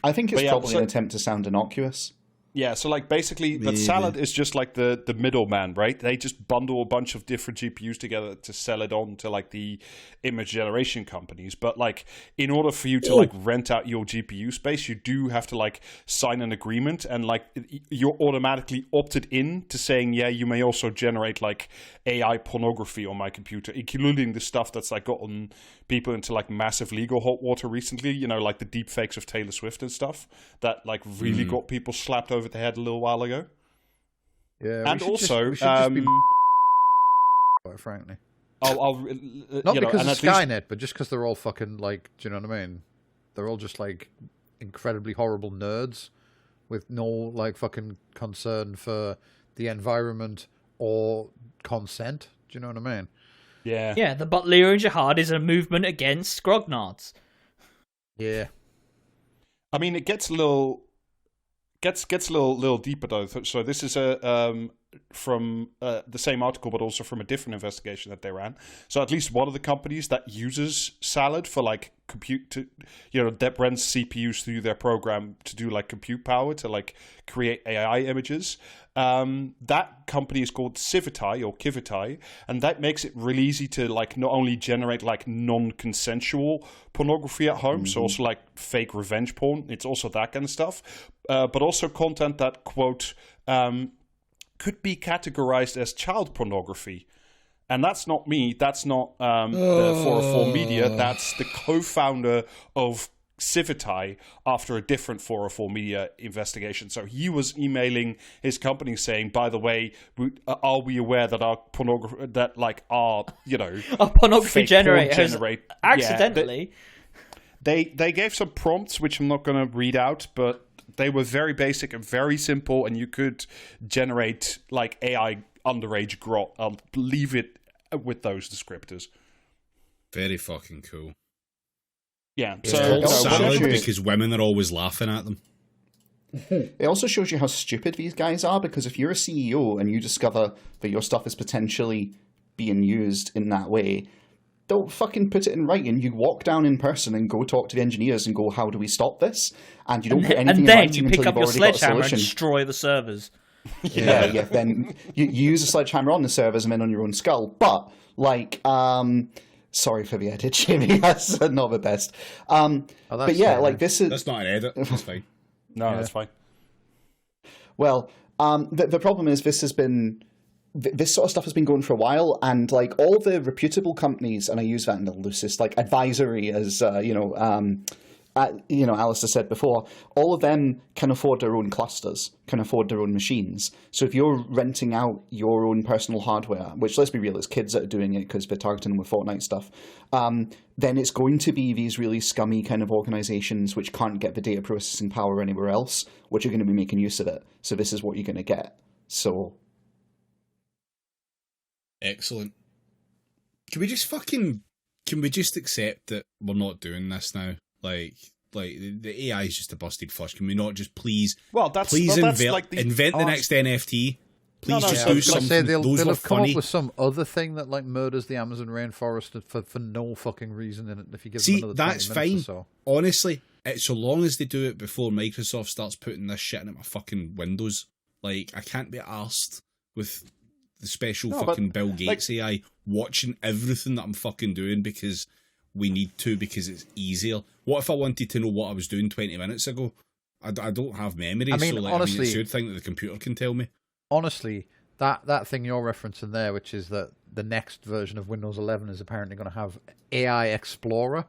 I think it's probably an attempt to sound innocuous. Yeah, so like basically, but Salad is just like the middleman, right? They just bundle a bunch of different GPUs together to sell it on to like the image generation companies. But like, in order for you to like rent out your GPU space, you do have to like sign an agreement, and like you're automatically opted in to saying, yeah, you may also generate like AI pornography on my computer, including the stuff that's like gotten people into like massive legal hot water recently. You know, like the deep fakes of Taylor Swift and stuff that like really got people slapped over the head a little while ago. Yeah, and also, just be quite frankly, not because of Skynet, but just because they're all fucking like, do you know what I mean? They're all just like incredibly horrible nerds with no like fucking concern for the environment or consent. Do you know what I mean? Yeah. Yeah, the Butlerian Jihad is a movement against grognards. Yeah. I mean, it gets a little deeper though. So this is from the same article, but also from a different investigation that they ran. So at least one of the companies that uses Salad for like that runs CPUs through their program to do like compute power to like create AI images. That company is called Civitai, and that makes it really easy to like not only generate like non-consensual pornography at home, so also like fake revenge porn. It's also that kind of stuff, but also content that quote could be categorized as child pornography. And that's not me. That's not the 404 Media. That's the co-founder of Civitai after a different 404 Media investigation. So he was emailing his company saying, "By the way, are we aware that our pornography, that like our our pornography generator accidentally?" They gave some prompts which I'm not going to read out, but they were very basic and very simple, and you could generate like AI underage grot. I'll leave it with those descriptors. Very fucking cool. Yeah, it's called salad because women are always laughing at them. It also shows you how stupid these guys are, because if you're a CEO and you discover that your stuff is potentially being used in that way, don't fucking put it in writing. You walk down in person and go talk to the engineers and go, how do we stop this? And you don't put anything in writing until you've already got a solution. And then you pick up your sledgehammer and destroy the servers. Yeah. Then you use a sledgehammer on the servers and then on your own skull. But, like, sorry for the edit, Jimmy. That's not the best. But yeah, like this is... That's not an edit. That's fine. No, that's fine. Well, the problem is this has been... This sort of stuff has been going for a while, and like all the reputable companies, and I use that in the loosest, like advisory, as Alistair said before, all of them can afford their own clusters, can afford their own machines. So if you're renting out your own personal hardware, which, let's be real, it's kids that are doing it because they're targeting them with Fortnite stuff, then it's going to be these really scummy kind of organizations which can't get the data processing power anywhere else, which are going to be making use of it. So this is what you're going to get. So... Excellent. Can we just accept that we're not doing this now? Like the AI is just a busted flush. Can we not just please invent the next NFT? Please do something. They'll have come funny. up with some other thing that like murders the Amazon rainforest for no fucking reason in it. If you give them another 20 that's minutes fine. or so. Honestly, so long as they do it before Microsoft starts putting this shit in my fucking Windows. Like, I can't be arsed with the special Bill Gates AI watching everything that I'm fucking doing because we need to, because it's easier. What if I wanted to know what I was doing 20 minutes ago? I don't have memory, honestly, it's a good thing that the computer can tell me. Honestly, that thing you're referencing there, which is that the next version of Windows 11 is apparently going to have AI Explorer,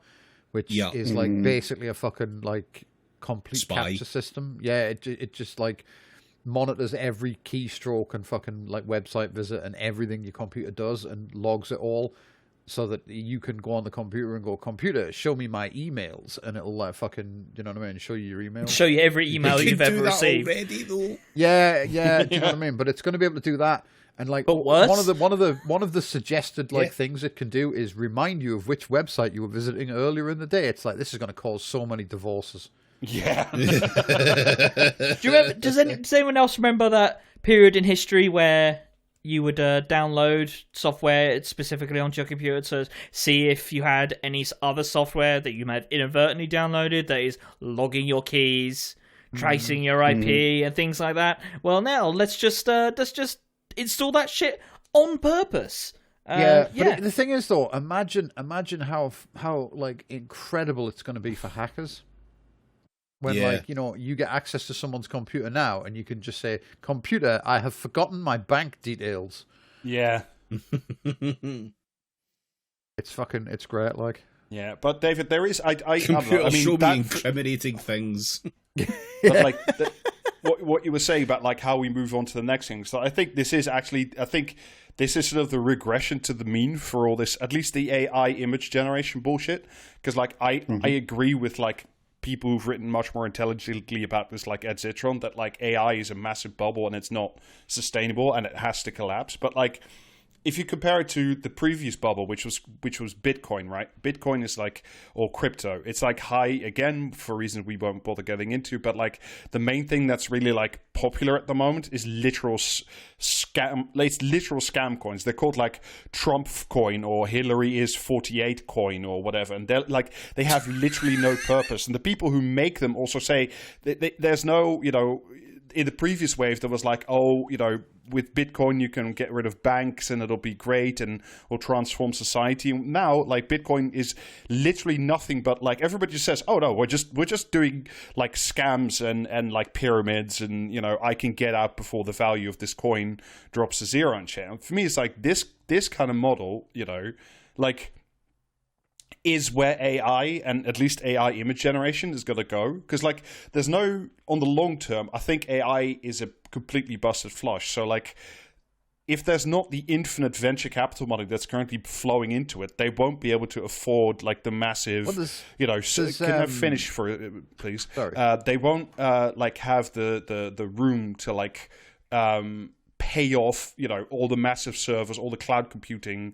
which is like basically a fucking like complete spy capture system. Yeah, it just like monitors every keystroke and fucking like website visit and everything your computer does and logs it all, so that you can go on the computer and go, computer, show me my emails, and it'll fucking, you know what I mean, show you your emails. Show you every email you've ever received. Already, though. Yeah, do you know what I mean? But it's going to be able to do that. And like but worse? one of the suggested things it can do is remind you of which website you were visiting earlier in the day. It's like, this is going to cause so many divorces. Yeah. Does anyone else remember that period in history where you would download software specifically onto your computer to see if you had any other software that you may have inadvertently downloaded that is logging your keys, tracing your IP, and things like that? Well, now let's just install that shit on purpose. But the thing is, though, imagine how like incredible it's going to be for hackers. When you get access to someone's computer now, and you can just say, "Computer, I have forgotten my bank details." Yeah. It's great, like. Yeah, but David, there is Computer show me incriminating things. But like what you were saying about like how we move on to the next thing. So I think this is sort of the regression to the mean for all this, at least the AI image generation bullshit. Because like I agree with like people who've written much more intelligently about this, like Ed Zitron, that like AI is a massive bubble and it's not sustainable and it has to collapse. But like, if you compare it to the previous bubble, which was Bitcoin, right? Bitcoin is like, or crypto, it's like high again for reasons we won't bother getting into. But like the main thing that's really like popular at the moment is literal scam. It's literal scam coins. They're called like Trump coin or Hillary is 48 coin or whatever. And they're like, they have literally no purpose. And the people who make them also say there's no, in the previous wave, there was like, with Bitcoin, you can get rid of banks and it'll be great and will transform society. Now, like Bitcoin is literally nothing but like everybody just says, oh no, we're just doing like scams and like pyramids and, I can get out before the value of this coin drops to zero and shit. And for me, it's like this kind of model, like is where AI and at least AI image generation is going to go. Because like there's no, on the long term, I think AI is a completely busted flush. So like if there's not the infinite venture capital money that's currently flowing into it, they won't be able to afford like the massive, can I finish for it, please? Sorry. They won't like have the room to like pay off, all the massive servers, all the cloud computing.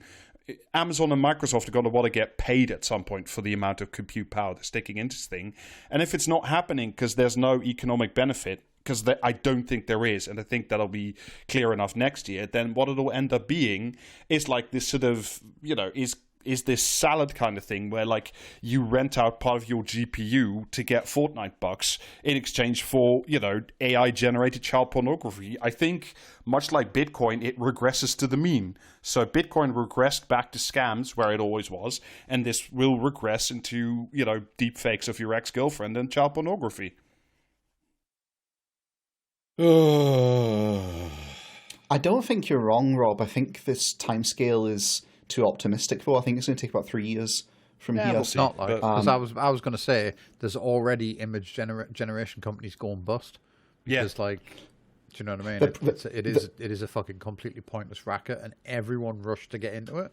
Amazon and Microsoft are going to want to get paid at some point for the amount of compute power they're sticking into this thing. And if it's not happening because there's no economic benefit, because I don't think there is, and I think that'll be clear enough next year, then what it'll end up being is like this sort of, is this salad kind of thing where like you rent out part of your GPU to get Fortnite bucks in exchange for, AI generated child pornography. I think much like Bitcoin, it regresses to the mean. So Bitcoin regressed back to scams where it always was, and this will regress into, deep fakes of your ex-girlfriend and child pornography. I don't think you're wrong, Rob. I think this timescale is too optimistic for. I think it's going to take about 3 years from here. It's not like, because I was going to say there's already image generation companies going bust. Because like, do you know what I mean? It is a fucking completely pointless racket, and everyone rushed to get into it.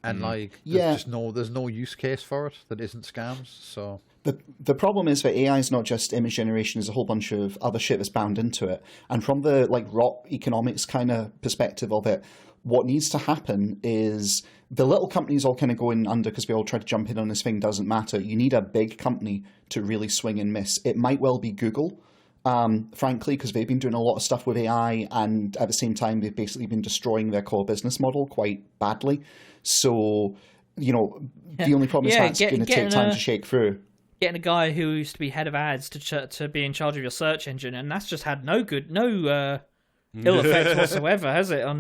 And like, there's no use case for it that isn't scams. So the problem is that AI is not just image generation; there's a whole bunch of other shit that's bound into it. And from the like raw economics kind of perspective of it, what needs to happen is the little companies all kind of going under because we all try to jump in on this thing doesn't matter. You need a big company to really swing and miss. It might well be Google, frankly, because they've been doing a lot of stuff with AI, and at the same time, they've basically been destroying their core business model quite badly. So, the only problem is that's going to take time to shake through. Getting a guy who used to be head of ads to be in charge of your search engine, and that's just had no ill effect whatsoever, has it, on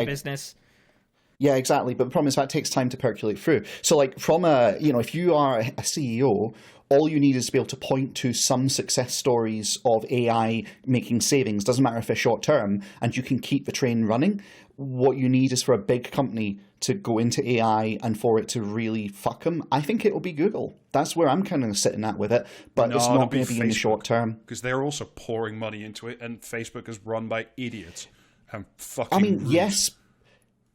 business? Yeah, exactly. But the problem is that takes time to percolate through. So, like, from if you are a CEO, all you need is to be able to point to some success stories of AI making savings. Doesn't matter if they're short term, and you can keep the train running. What you need is for a big company to go into AI and for it to really fuck them. I think it will be Google. That's where I'm kind of sitting at with it, but it's not going to be in the short term. Because they're also pouring money into it, and Facebook is run by idiots. And fucking rude. Yes,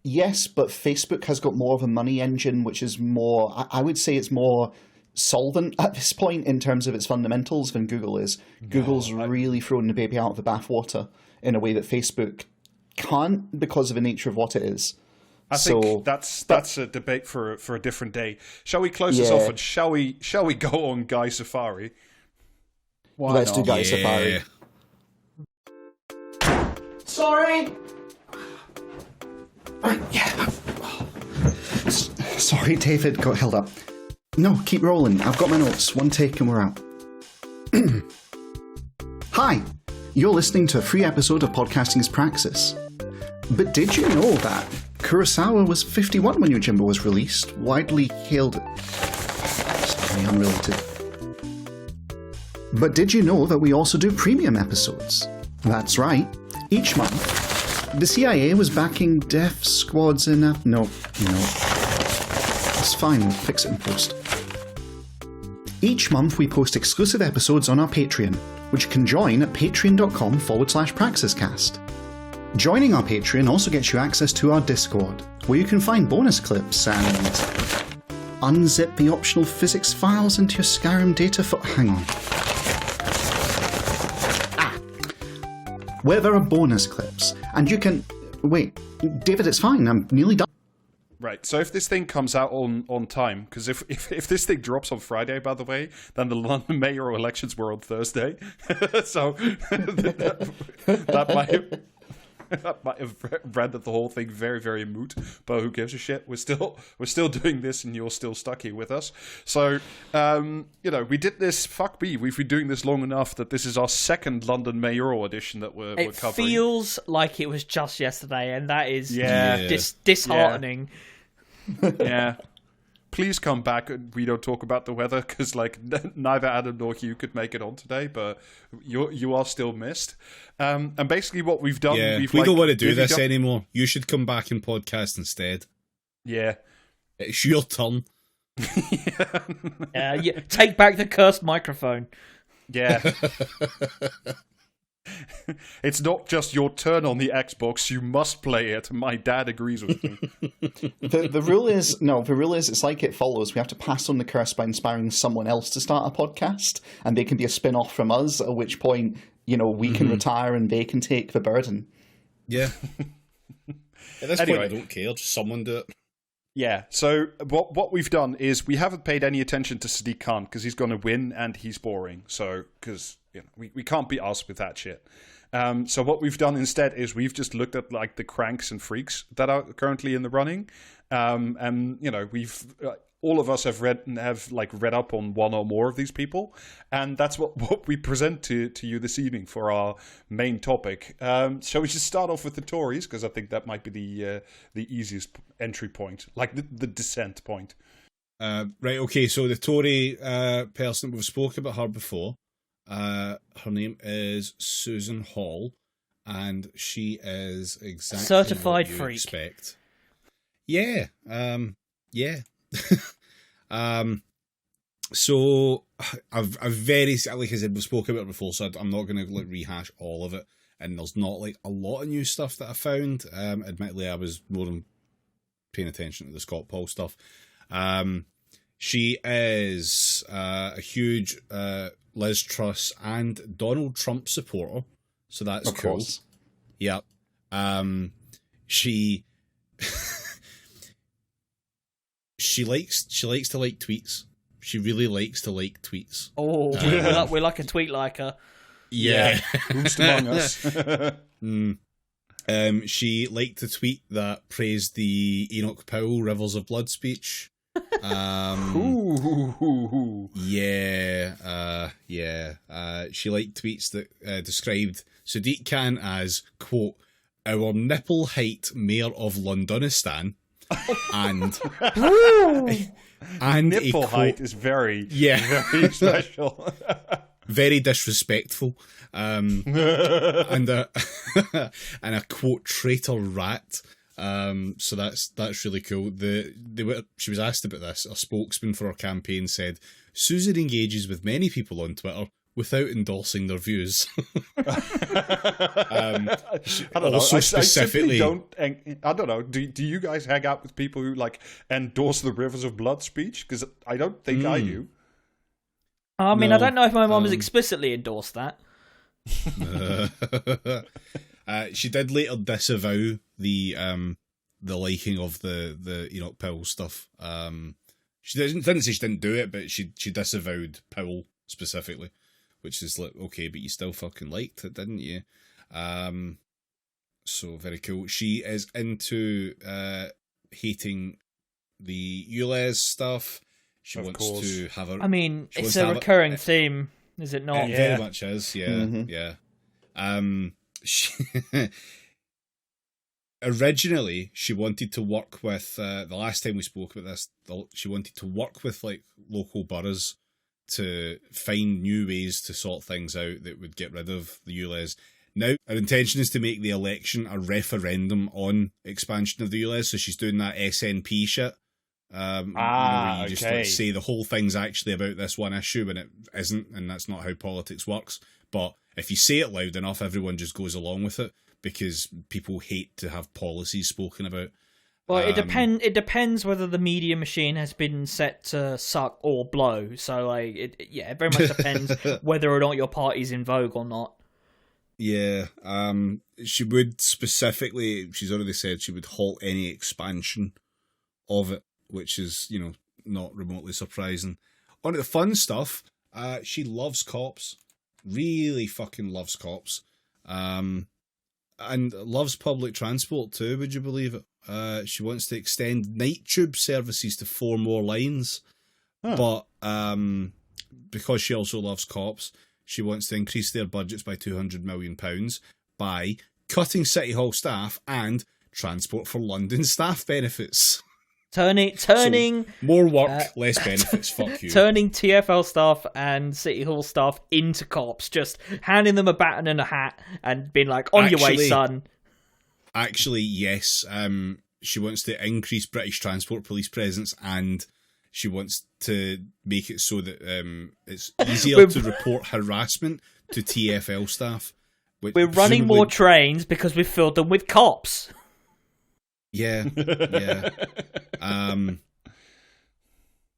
Yes, but Facebook has got more of a money engine, which is more, I would say it's more solvent at this point in terms of its fundamentals than Google is. Google's really thrown the baby out of the bathwater in a way that Facebook can't because of the nature of what it is. I think that's a debate for a different day. Shall we close this off and shall we go on Guy Safari? Let's do Guy Safari. Sorry. Yeah. Sorry, David got held up. No, keep rolling. I've got my notes. One take and we're out. Hi, you're listening to a free episode of Podcasting's Praxis. But did you know that Kurosawa was 51 when Yojimbo was released, widely hailed... Sorry, unrelated. But did you know that we also do premium episodes? That's right. Each month, the CIA was backing death squads in... No. It's fine, we'll fix it in post. Each month we post exclusive episodes on our Patreon, which you can join at patreon.com/praxiscast. Joining our Patreon also gets you access to our Discord, where you can find bonus clips and unzip the optional physics files into your Skyrim data hang on. Where there are bonus clips, and you can... Wait, David, it's fine, I'm nearly done. Right, so if this thing comes out on time, because if this thing drops on Friday, by the way, then the London mayoral elections were on Thursday, so that might have rendered the whole thing very, very moot. But who gives a shit? We're still doing this, and you're still stuck here with us. So we did this. Fuck me, we've been doing this long enough that this is our second London Mayoral Edition that we're covering. It feels like it was just yesterday, and that is disheartening. Yeah. Please come back and we don't talk about the weather, because neither Adam nor Hugh could make it on today, but you are still missed. And basically what we've done... Yeah, we don't want to do this anymore. You should come back and podcast instead. Yeah. It's your turn. Take back the cursed microphone. Yeah. It's not just your turn on the Xbox, you must play it. My dad agrees with me. The rule is it's like It Follows. We have to pass on the curse by inspiring someone else to start a podcast, and they can be a spin-off from us, at which point, we can retire and they can take the burden. Yeah. At this point, I don't care. Just someone do it. Yeah, so what we've done is we haven't paid any attention to Sadiq Khan, because he's going to win and he's boring. So, because we can't be asked with that shit. So what we've done instead is we've just looked at the cranks and freaks that are currently in the running, and we've all of us have read up on one or more of these people, and that's what we present to you this evening for our main topic. So we should start off with the Tories, because I think that might be the easiest entry point, the descent point. Right. Okay. So the Tory person, we've spoken about her before. Her name is Susan Hall, and she is exactly certified what you freak. Expect. Yeah. Yeah. So I've very, like I said, we've spoken about it before, so I'm not going to rehash all of it. And there's not a lot of new stuff that I found. Admittedly, I was more than paying attention to the scotpol stuff. She is a huge Liz Truss and Donald Trump supporter, so that's of cool. Course. Yep. She likes to like tweets. She really likes to like tweets. Oh, we're like a tweet liker. Yeah. Who's among us? She liked to tweet that praised the Enoch Powell Rivers of Blood speech. She liked tweets that described Sadiq Khan as, quote, our nipple height mayor of Londonistan, and nipple height is very special. Very disrespectful. And a quote, traitor rat. So that's really cool. She was asked about this. A spokesman for her campaign said, Susan engages with many people on Twitter, without endorsing their views. I don't also know. specifically, I don't know. Do you guys hang out with people who like endorse the Rivers of Blood speech? Because I don't think I do. I mean, No, I don't know if my mum has explicitly endorsed that. She did later disavow the liking of the Enoch Powell stuff. She didn't say she didn't do it, but she disavowed Powell specifically, which is like, okay, but you still fucking liked it, didn't you? So very cool. She is into hating the ULEZ stuff. She wants to have a. I mean, it's a recurring theme, is it not? It very much is, yeah, yeah. Originally, she wanted to work with, the last time we spoke about this, she wanted to work with like local boroughs to find new ways to sort things out that would get rid of the ULEZ. Now, her intention is to make the election a referendum on expansion of the ULEZ, so she's doing that SNP shit. You just like, say the whole thing's actually about this one issue when it isn't, and that's not how politics works. But if you say it loud enough, everyone just goes along with it, because people hate to have policies spoken about. Well, it depends whether the media machine has been set to suck or blow. So, like, it very much depends whether or not your party's in vogue or not. Yeah, she would specifically, she's already said she would halt any expansion of it, which is, not remotely surprising. On to the fun stuff, she loves cops. Really fucking loves cops. And loves public transport too, would you believe it? She wants to extend night tube services to 4 more lines. But because she also loves cops, she wants to increase their budgets by £200 million by cutting City Hall staff and Transport for London staff benefits. Turning So, more work, less benefits. Fuck you. Turning TFL staff and City Hall staff into cops, just handing them a baton and a hat and being like, "On your way, son." Actually, yes. She wants to increase British Transport Police presence, and she wants to make it so that it's easier to report harassment to TFL staff. We're running more trains because we've filled them with cops. Yeah.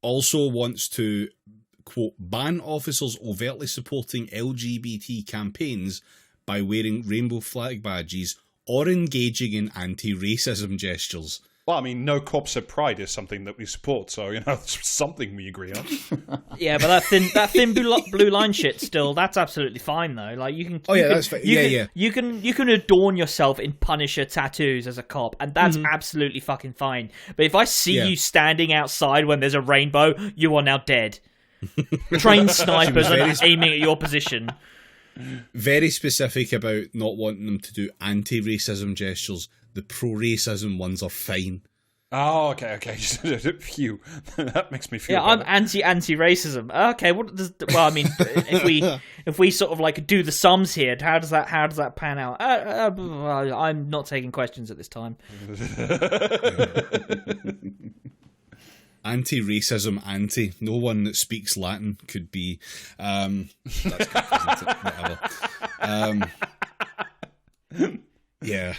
Also wants to, quote, ban officers overtly supporting LGBT campaigns by wearing rainbow flag badges or engaging in anti-racism gestures. Well, I mean, no cops at Pride is something that we support, so, it's something we agree on. Yeah, but that thin blue line shit still, that's absolutely fine, though. Like, you can... that's fine. You can adorn yourself in Punisher tattoos as a cop, and that's absolutely fucking fine. But if I see you standing outside when there's a rainbow, you are now dead. Trained snipers are aiming at your position. Very specific about not wanting them to do anti-racism gestures. The pro-racism ones are fine. Oh, okay. Phew. That makes me feel better. I'm anti-racism. Okay, well, I mean, if we sort of like do the sums here, how does that pan out? I'm not taking questions at this time. Anti-racism, no one that speaks Latin could be. That's whatever. Yeah.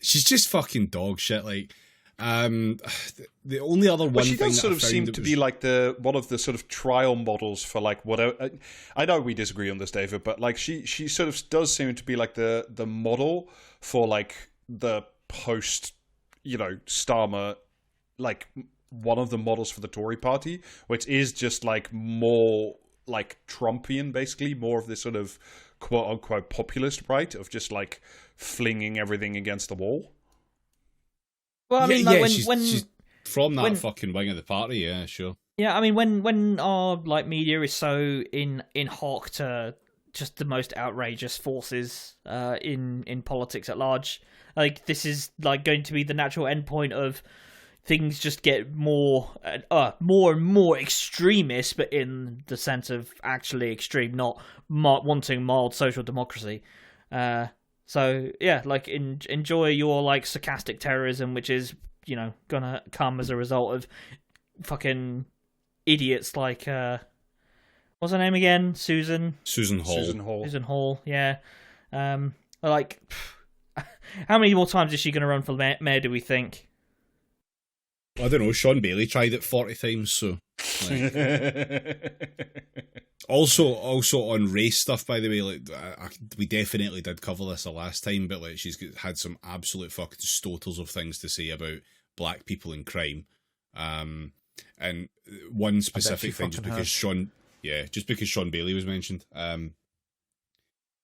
She's just fucking dog shit. Like, the only other one she thing does that sort I of found seem to be like one of the sort of trial models for like whatever. I know we disagree on this, David, but like she sort of does seem to be like the model for like the post, Starmer, like one of the models for the Tory party, which is just like more like Trumpian, basically more of this sort of quote unquote populist right of just like flinging everything against the wall. Well, I mean, like, she's from that fucking wing of the party, yeah, sure. Yeah, I mean, when our like media is so in hoc to just the most outrageous forces in politics at large, like this is like going to be the natural endpoint of things just get more and more extremist, but in the sense of actually extreme, not wanting mild social democracy. So yeah, like enjoy your like sarcastic terrorism, which is gonna come as a result of fucking idiots like What's her name again? Susan Hall. Susan Hall. Yeah. Like, how many more times is she going to run for mayor? Do we think? I don't know. Sean Bailey tried it 40 times, so. Also on race stuff, by the way, like we definitely did cover this the last time, but like she's had some absolute fucking stoters of things to say about black people in crime, and one specific thing just because Sean Bailey was mentioned,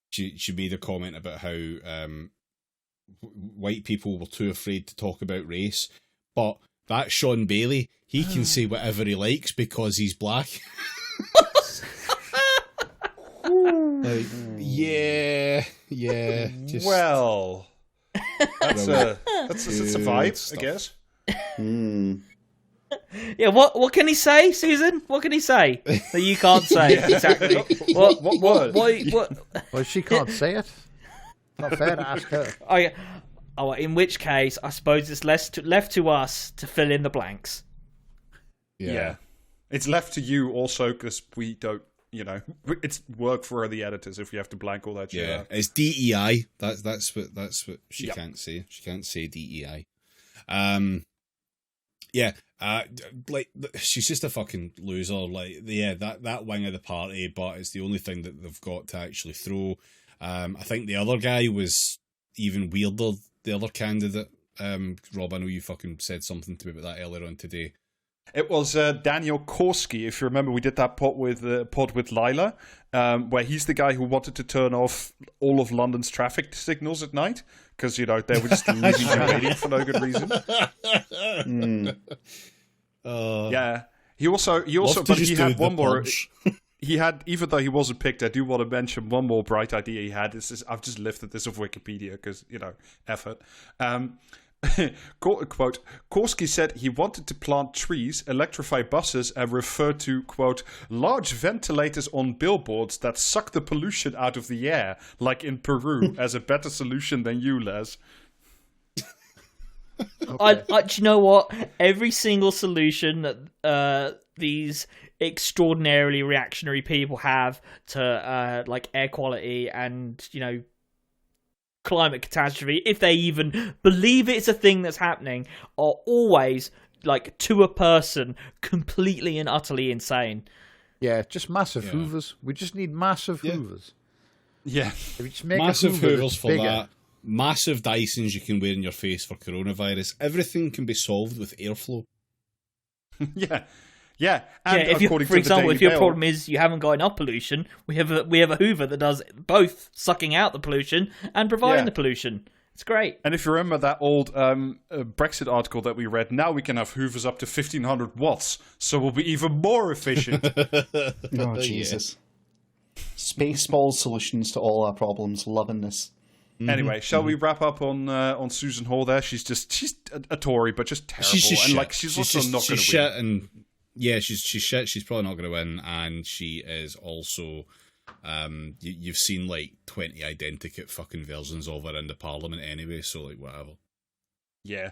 she made a comment about how white people were too afraid to talk about race, but that Sean Bailey, he can say whatever he likes because he's black. Like, yeah. Just, well, that's a vibe, I guess. Yeah, what can he say, Susan? What can he say that you can't say? Exactly. What word? Well, she can't say it. Not fair to ask her. Oh, in which case, I suppose it's left to us to fill in the blanks. Yeah. It's left to you also because we don't, it's work for the editors if you have to blank all that shit out. It's DEI. That's what she can't say. She can't say DEI. Like she's just a fucking loser. Like, that wing of the party, but it's the only thing that they've got to actually throw. I think the other guy was even weirder. The other candidate, Rob, I know you fucking said something to me about that earlier on today. It was Daniel Korski, if you remember. We did that pod with Lila, where he's the guy who wanted to turn off all of London's traffic signals at night because they were just living and waiting for no good reason. Yeah, he also, but he had one more. He had, even though he wasn't picked, I do want to mention one more bright idea he had. I've just lifted this off Wikipedia because, effort. Quote, Korski said he wanted to plant trees, electrify buses, and refer to, quote, large ventilators on billboards that suck the pollution out of the air, like in Peru, as a better solution than you, Les. Okay. Do you know what? Every single solution that these extraordinarily reactionary people have to like air quality and climate catastrophe, if they even believe it's a thing that's happening, are always, like, to a person, completely and utterly insane. Yeah, just massive hoovers. We just need massive hoovers. Yeah. If we just make massive hoovers for bigger. that. Massive Dysons you can wear in your face for coronavirus. Everything can be solved with airflow. Yeah. Yeah, and if your problem is you haven't got enough pollution, we have a Hoover that does both sucking out the pollution and providing the pollution. It's great. And if you remember that old Brexit article that we read, now we can have Hoovers up to 1,500 watts, so we'll be even more efficient. Oh, Jesus. Spaceball solutions to all our problems. Loving this. Anyway, shall we wrap up on Susan Hall there? She's a Tory, but just terrible. She's also not going to win. Yeah, she's shit. She's probably not going to win, and she is also. You've seen like 20 identikit fucking versions of her in the Parliament anyway, so like whatever. Yeah,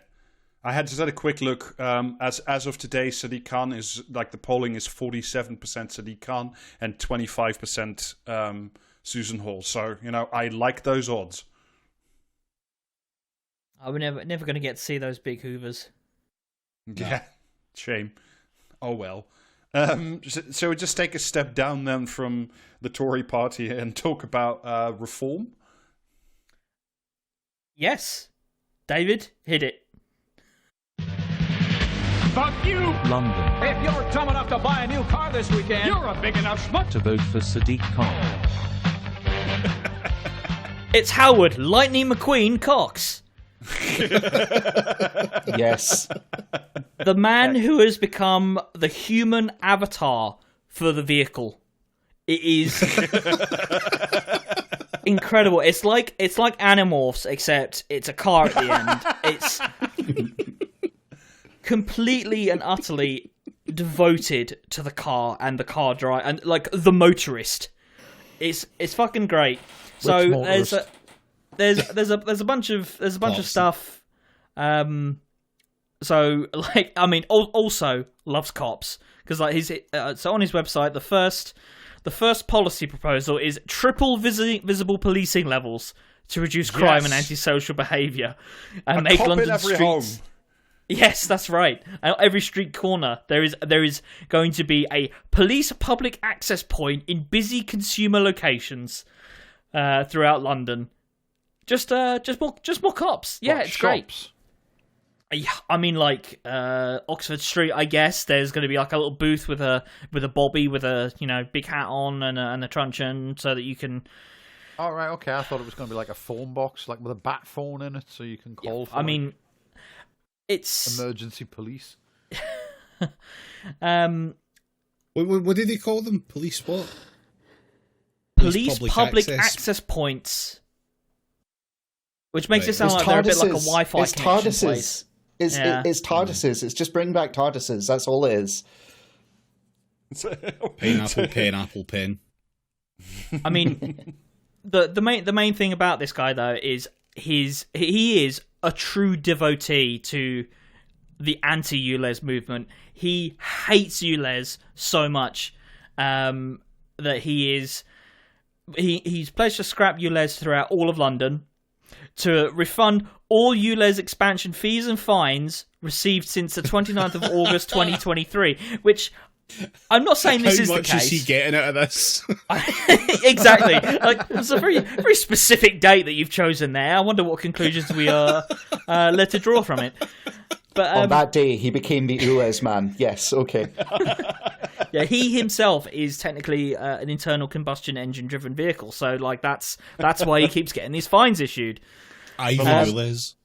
I had just had a quick look. As of today, Sadiq Khan is like the polling is 47% Sadiq Khan and 25% Susan Hall. So I like those odds. We're never going to get to see those big Hoovers. Yeah, shame. Oh well. So we just take a step down then from the Tory party and talk about reform? Yes. David, hit it. Fuck you, London. If you're dumb enough to buy a new car this weekend, you're a big enough schmuck to vote for Sadiq Khan. It's Howard Lightning McQueen Cox. Yes. The man who has become the human avatar for the vehicle. It is incredible. It's like Animorphs, except it's a car at the end. It's completely and utterly devoted to the car and the car drive and like the motorist. It's fucking great. So there's a bunch of stuff. So like, I mean, also loves cops because like he's so on his website the first The first policy proposal is triple visible policing levels to reduce crime and antisocial behaviour, and make London every streets. home. Yes, that's right. At every street corner, there is going to be a police public access point in busy consumer locations throughout London. Just more cops. Yeah, it's great. I mean, like Oxford Street, I guess there's going to be like a little booth with a bobby with a big hat on and a truncheon, so that you can. Oh, right, okay. I thought it was going to be like a phone box, like with a bat phone in it, so you can call. For it's emergency police. What did they call them? Police what? Police public access points. Which makes it sound like they're a bit like a Wi-Fi connection place. It's TARDISes. It's just bring back TARDISes. That's all it is. Pineapple pen. I mean, the main thing about this guy though is he is a true devotee to the anti-ULEZ movement. He hates ULEZ so much that he's pledged to scrap ULEZ throughout all of London, to refund all ULEZ expansion fees and fines received since the 29th of August 2023, which I'm not saying this is the case. How much is he getting out of this? Exactly. Like, it's a very, very specific date that you've chosen there. I wonder what conclusions we are led to draw from it. But on that day, he became the ULEZ man. Yes, okay. Yeah, he himself is technically an internal combustion engine-driven vehicle, so like that's why he keeps getting these fines issued. ULEZ.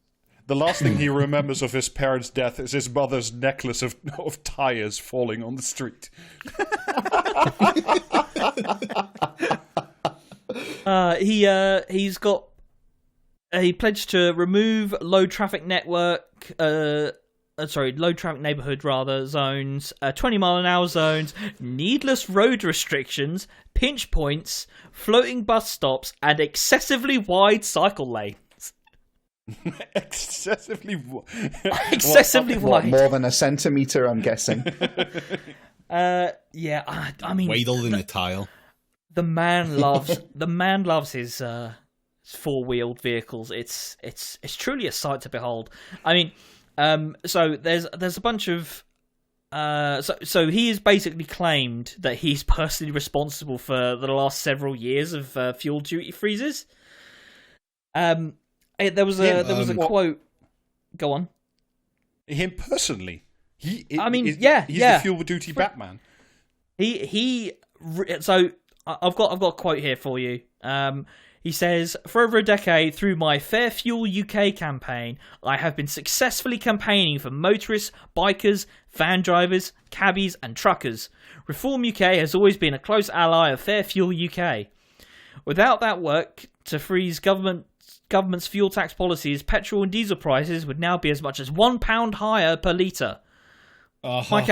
The last thing he remembers of his parents' death is his mother's necklace of tires falling on the street. He pledged to remove low traffic neighborhood zones, 20-mile-an-hour zones, needless road restrictions, pinch points, floating bus stops, and excessively wide cycle lanes. Excessively wide. More than a centimetre, I'm guessing. Yeah, I mean, wider than a tile. The man loves his four-wheeled vehicles. It's truly a sight to behold. I mean, so there's a bunch of so he has basically claimed that he's personally responsible for the last several years of fuel duty freezes. There was a quote. Go on. Him personally. He's yeah, the fuel duty Batman. So I've got a quote here for you. He says, "For over a decade, through my Fair Fuel UK campaign, I have been successfully campaigning for motorists, bikers, van drivers, cabbies and truckers. Reform UK has always been a close ally of Fair Fuel UK. Without that work to freeze government's fuel tax policies, petrol and diesel prices would now be as much as £1 higher per litre. My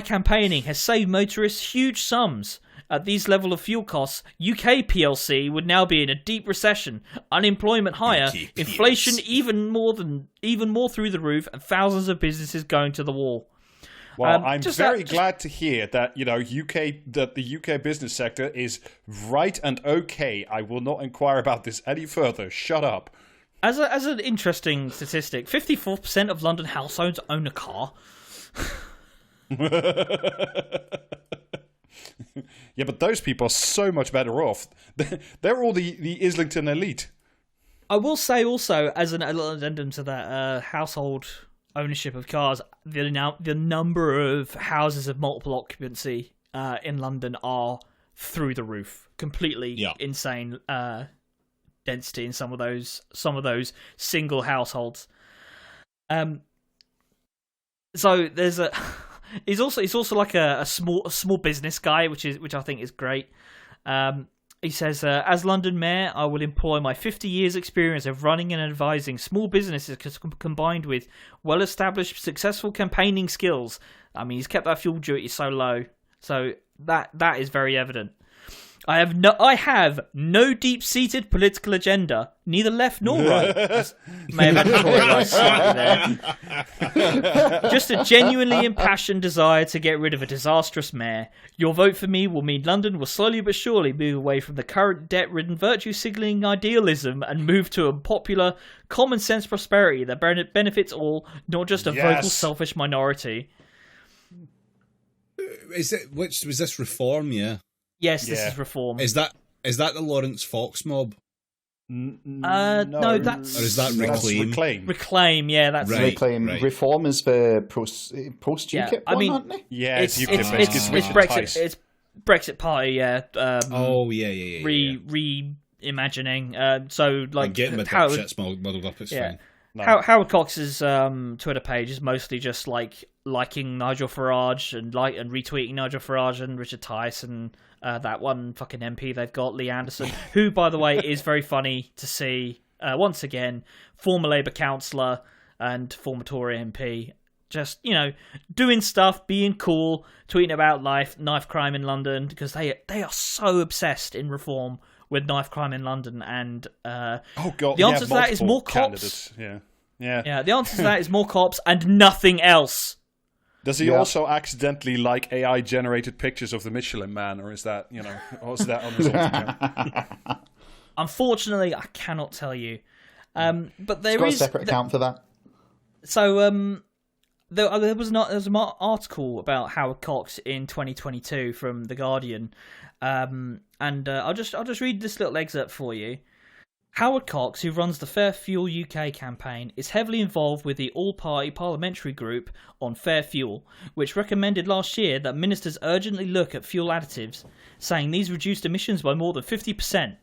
campaigning has saved motorists huge sums. At these level of fuel costs, UK PLC would now be in a deep recession, unemployment higher, inflation even more through the roof, and thousands of businesses going to the wall." Well, I'm very glad to hear that the UK business sector is right and okay. I will not inquire about this any further. Shut up. As an interesting statistic, 54% of London households own a car. Yeah, but those people are so much better off. They're all the Islington elite. I will say also, as a little addendum to that household ownership of cars, the number of houses of multiple occupancy in London are through the roof. Completely insane density in some of those single households. So there's a he's also like a small business guy, which I think is great. He says, as London Mayor, I will employ my 50 years experience of running and advising small businesses combined with well-established, successful campaigning skills. I mean, he's kept that fuel duty so low, so that is very evident. I have no deep-seated political agenda, neither left nor right. May have had to draw it right slightly there. Just a genuinely impassioned desire to get rid of a disastrous mayor. Your vote for me will mean London will slowly but surely move away from the current debt-ridden virtue-signaling idealism and move to a popular, common-sense prosperity that benefits all, not just a vocal, selfish minority. Was this Reform? Yeah. Yes, this is Reform. Is that the Lawrence Fox mob? No, that's... Or is that Reclaim? Reclaim, yeah, that's right, Reclaim. Right. Reform is the post-UKIP one, aren't they? Yeah, it's UKIP. Brexit. It's Brexit Party, yeah. Reimagining. So, like... Getting with that shit's muddled up, it's fine. No. Howard Cox's Twitter page is mostly just like liking Nigel Farage and retweeting Nigel Farage and Richard Tice and that one fucking MP they've got, Lee Anderson, who, by the way, is very funny to see. Once again, former Labour councillor and former Tory MP, just doing stuff, being cool, tweeting about knife crime in London, because they are so obsessed in Reform with knife crime in London, and the answer to that is more cops. The answer to that is more cops and nothing else. Does he also accidentally like AI generated pictures of the Michelin Man, or is that or is that on his own account? Unfortunately, I cannot tell you. But there is a separate account for that. So there was an article about Howard Cox in 2022 from The Guardian. And I'll just read this little excerpt for you. Howard Cox, who runs the Fair Fuel UK campaign, is heavily involved with the all-party parliamentary group on Fair Fuel, which recommended last year that ministers urgently look at fuel additives, saying these reduced emissions by more than 50%.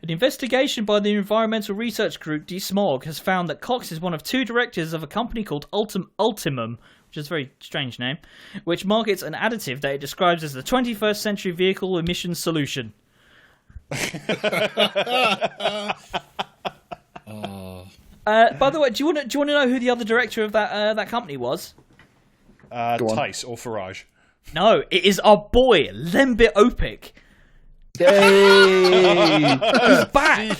An investigation by the environmental research group DeSmog has found that Cox is one of two directors of a company called Ultimum, which is a very strange name, which markets an additive that it describes as the 21st century vehicle emissions solution. By the way, do you want to know who the other director of that company was? Tice or Farage? No, it is our boy Lembit Opik. Yay! He's back.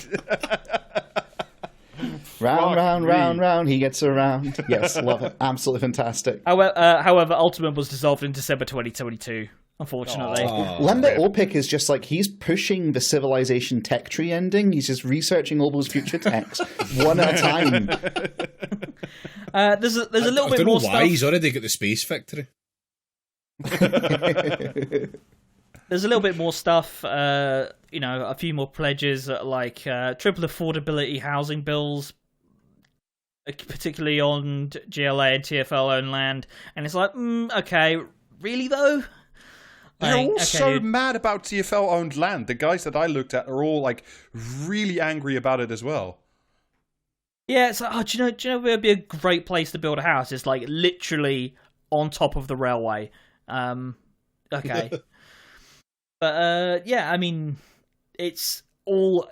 Round, he gets around. Yes, love it. Absolutely fantastic. However, Ultimate was dissolved in December 2022, unfortunately. Lembit Opik is just like, he's pushing the Civilization tech tree ending. He's just researching all those future techs, one at a time. There's a little bit more stuff. I don't know why, he's already got the space factory. There's a little bit more stuff, a few more pledges, like triple affordability housing bills, particularly on GLA and TfL owned land. And it's like, okay, really though? They're all so mad about TfL owned land. The guys that I looked at are all like really angry about it as well. Yeah, it's like, do you know where would be a great place to build a house? It's like literally on top of the railway. Okay. But I mean, it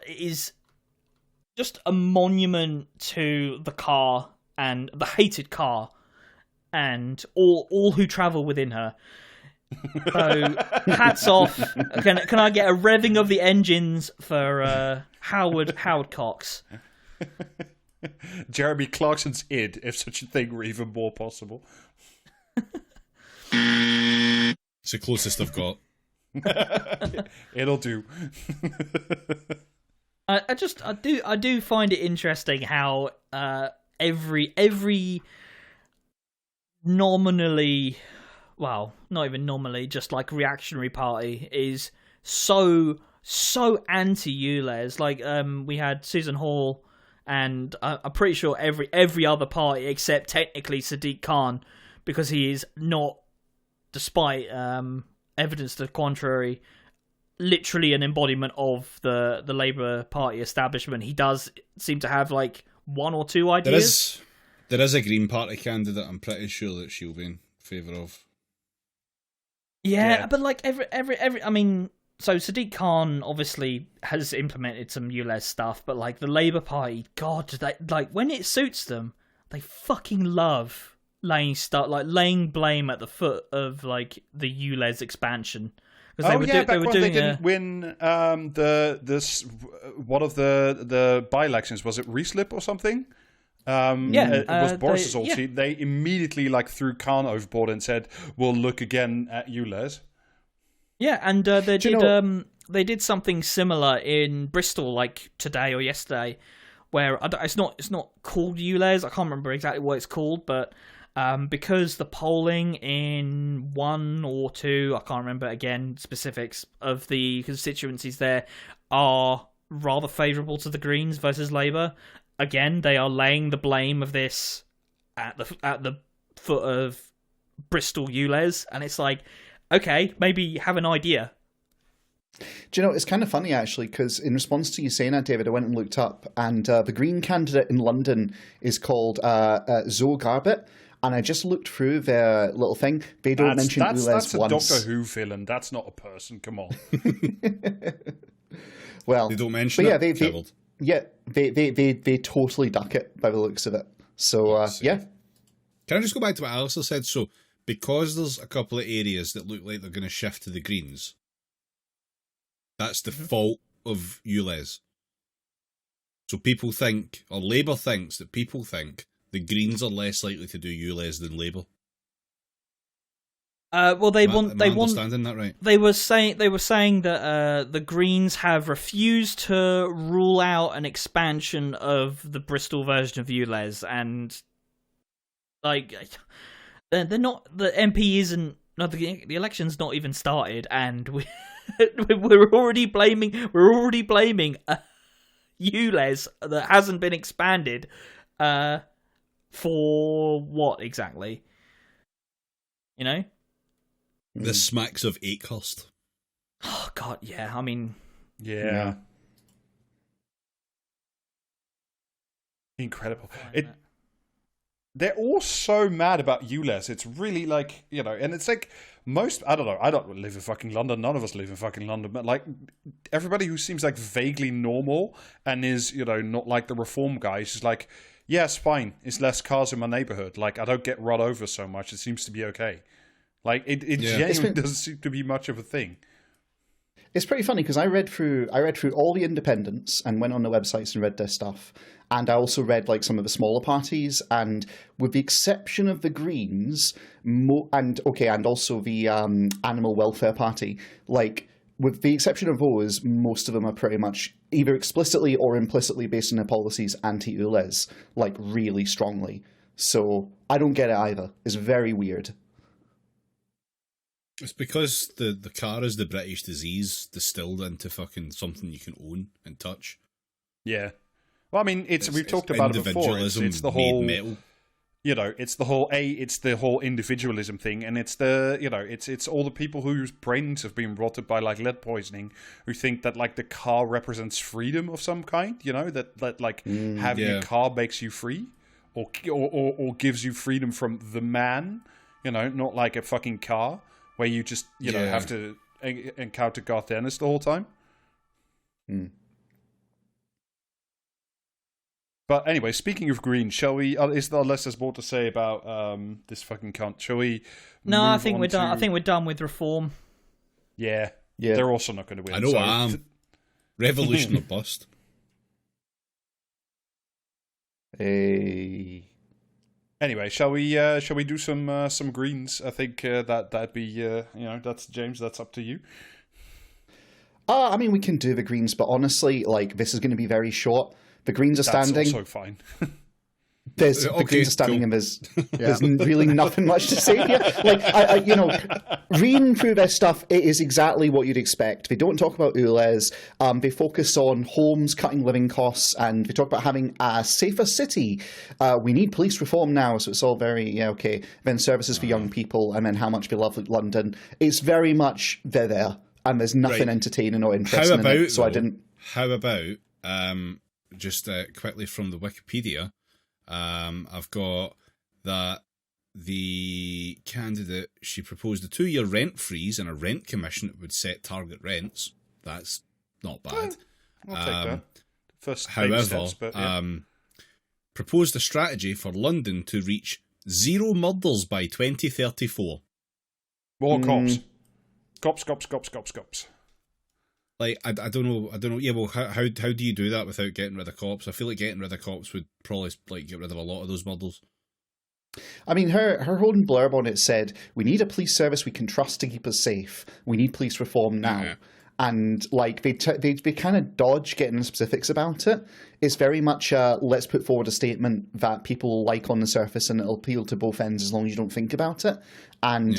is just a monument to the car and the hated car and all who travel within her. So hats off. Can I get a revving of the engines for Howard Cox? Jeremy Clarkson's id, if such a thing were even more possible. It's the closest I've got. It'll do. I do find it interesting how every nominally, well, not even nominally, just like reactionary party is so anti-ULEZ. Like we had Susan Hall, and I'm pretty sure every other party except technically Sadiq Khan, because he is not, despite evidence to the contrary, literally an embodiment of the Labour Party establishment. He does seem to have like one or two ideas. There is a Green Party candidate I'm pretty sure that she'll be in favour of. Yeah, but like every I mean, so Sadiq Khan obviously has implemented some ULEZ stuff, but like the Labour Party, God, they, like when it suits them, they fucking love laying blame at the foot of like the ULEZ expansion, Because back when they didn't win one of the by-elections. Was it Reslip or something? It was Boris's old seat. They immediately threw Khan overboard and said, "We'll look again at you, Les." Yeah, and they did something similar in Bristol, like today or yesterday, where it's not called ULEZ. I can't remember exactly what it's called, but because the polling in 1 or 2, I can't remember again specifics of the constituencies there, are rather favourable to the Greens versus Labour. Again, they are laying the blame of this at the foot of Bristol ULEZ, and it's like, okay, maybe have an idea. Do you know, it's kind of funny, actually, because in response to you saying that, David, I went and looked up, and the Green candidate in London is called Zoe Garbett, and I just looked through their little thing. They don't mention ULEZ once. That's a once. Doctor Who villain. That's not a person. Come on. Well, they don't mention they totally duck it by the looks of it. So, yeah. Can I just go back to what Alistair said? So, because there's a couple of areas that look like they're going to shift to the Greens, that's the fault of ULEZ. So people think, or Labour thinks that people think the Greens are less likely to do ULEZ than Labour. Well, Am I understanding that right? They were saying that the Greens have refused to rule out an expansion of the Bristol version of ULEZ, and they're not. The MP isn't. No, the election's not even started, and we're already blaming ULEZ that hasn't been expanded for what exactly? You know. The smacks of Akehurst. Oh, God, yeah. I mean... Yeah. Incredible. They're all so mad about ULEZ. It's really and it's like most... I don't know. I don't live in fucking London. None of us live in fucking London. But, everybody who seems, vaguely normal and is, not like the reform guy is just like, yeah, it's fine. It's less cars in my neighborhood. I don't get run over so much. It seems to be okay. It genuinely doesn't seem to be much of a thing. It's pretty funny because I read through all the independents and went on the websites and read their stuff, and I also read some of the smaller parties, and with the exception of the Greens, and also the Animal Welfare Party, with the exception of those, most of them are pretty much either explicitly or implicitly based on their policies anti-ULEZ, really strongly. So I don't get it either. It's very weird. It's because the car is the British disease distilled into fucking something you can own and touch. Yeah. Well, I mean, we've talked about it before. It's the whole metal. It's the whole individualism thing, and it's it's all the people whose brains have been rotted by lead poisoning, who think that the car represents freedom of some kind. That having a car makes you free, or gives you freedom from the man. Not like a fucking car. Where you just, have to encounter Garth Ennis the whole time. Mm. But anyway, speaking of Green, shall we... is there less there's more to say about this fucking cunt? Shall we... No, I think we're done. I think we're done with reform. Yeah. They're also not going to win. I know I am. Revolution or bust. Hey... Anyway, shall we do some Greens? I think that'd be that's James. That's up to you. I mean, we can do the Greens, but honestly, this is going to be very short. The Greens are standing. That's also fine. The Greens are standing, and there's really nothing much to say here. Reading through their stuff, it is exactly what you'd expect. They don't talk about ULEZ. They focus on homes, cutting living costs, and they talk about having a safer city. We need police reform now, so it's all very, okay. Then services for young people, and then how much they love London. It's very much they're there, and there's nothing entertaining or interesting in it. So I didn't. How about, just quickly from the Wikipedia, I've got that the candidate, she proposed a 2-year rent freeze and a rent commission that would set target rents. That's not bad. I'll take that. First however, steps, but, yeah. Proposed a strategy for London to reach 0 murders by 2034. More cops. Cops. Like, I don't know. Yeah, well, how do you do that without getting rid of cops? I feel like getting rid of cops would probably like get rid of a lot of those murders. I mean, her whole blurb on it said, "We need a police service we can trust to keep us safe. We need police reform now." Yeah. And like they kind of dodge getting the specifics about it. It's very much let's put forward a statement that people like on the surface, and it'll appeal to both ends as long as you don't think about it. And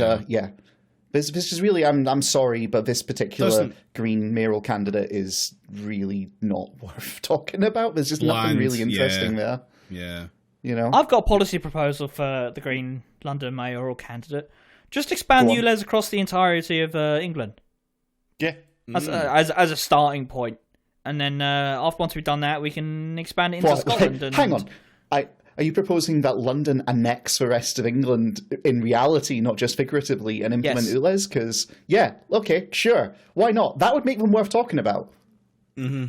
this is really, I'm sorry, but this particular Green mayoral candidate is really not worth talking about. There's just nothing really interesting there. Yeah. You know, I've got a policy proposal for the Green London mayoral candidate. Just expand ULEZ across the entirety of England. Yeah. As a starting point. And then once we've done that, we can expand it into Scotland. Hang on. Are you proposing that London annex the rest of England in reality, not just figuratively, and implement ULEZ? Because, okay, sure. Why not? That would make them worth talking about. Mm-hmm.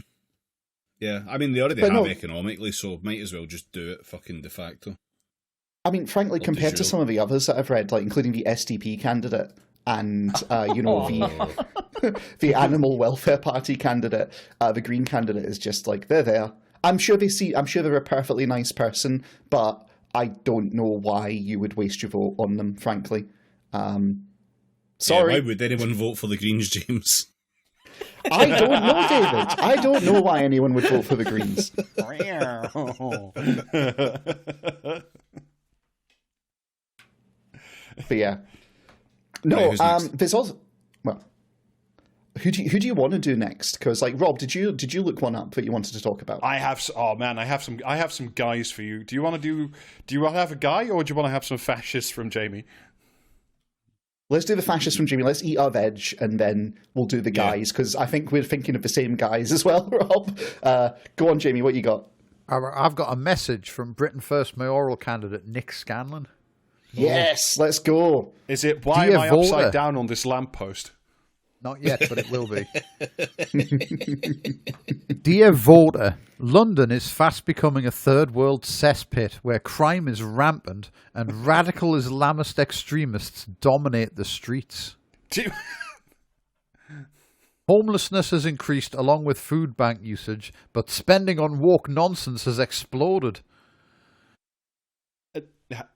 Yeah, I mean, they already have economically, so might as well just do it fucking de facto. I mean, frankly, compared to some of the others that I've read, like including the SDP candidate and, the Animal Welfare Party candidate, the Green candidate is just like, they're there. I'm sure they're a perfectly nice person, but I don't know why you would waste your vote on them, frankly. Sorry. Yeah, why would anyone vote for the Greens, James? I don't know, David. I don't know why anyone would vote for the Greens. But yeah. No, there's also... Well, who do you want to do next? Because, like, Rob, did you look one up that you wanted to talk about? I have some guys for you. Do you want to have a guy, or do you want to have some fascists from Jamie? Let's do the fascists from Jamie. Let's eat our veg, and then we'll do the guys, because I think we're thinking of the same guys as well, Rob. Go on, Jamie, what you got? I've got a message from Britain First mayoral candidate Nick Scanlon. Yes, let's go. Is it, why am I upside down on this lamppost? Not yet, but it will be. Dear voter, London is fast becoming a third world cesspit where crime is rampant and radical Islamist extremists dominate the streets. Homelessness has increased along with food bank usage, but spending on woke nonsense has exploded.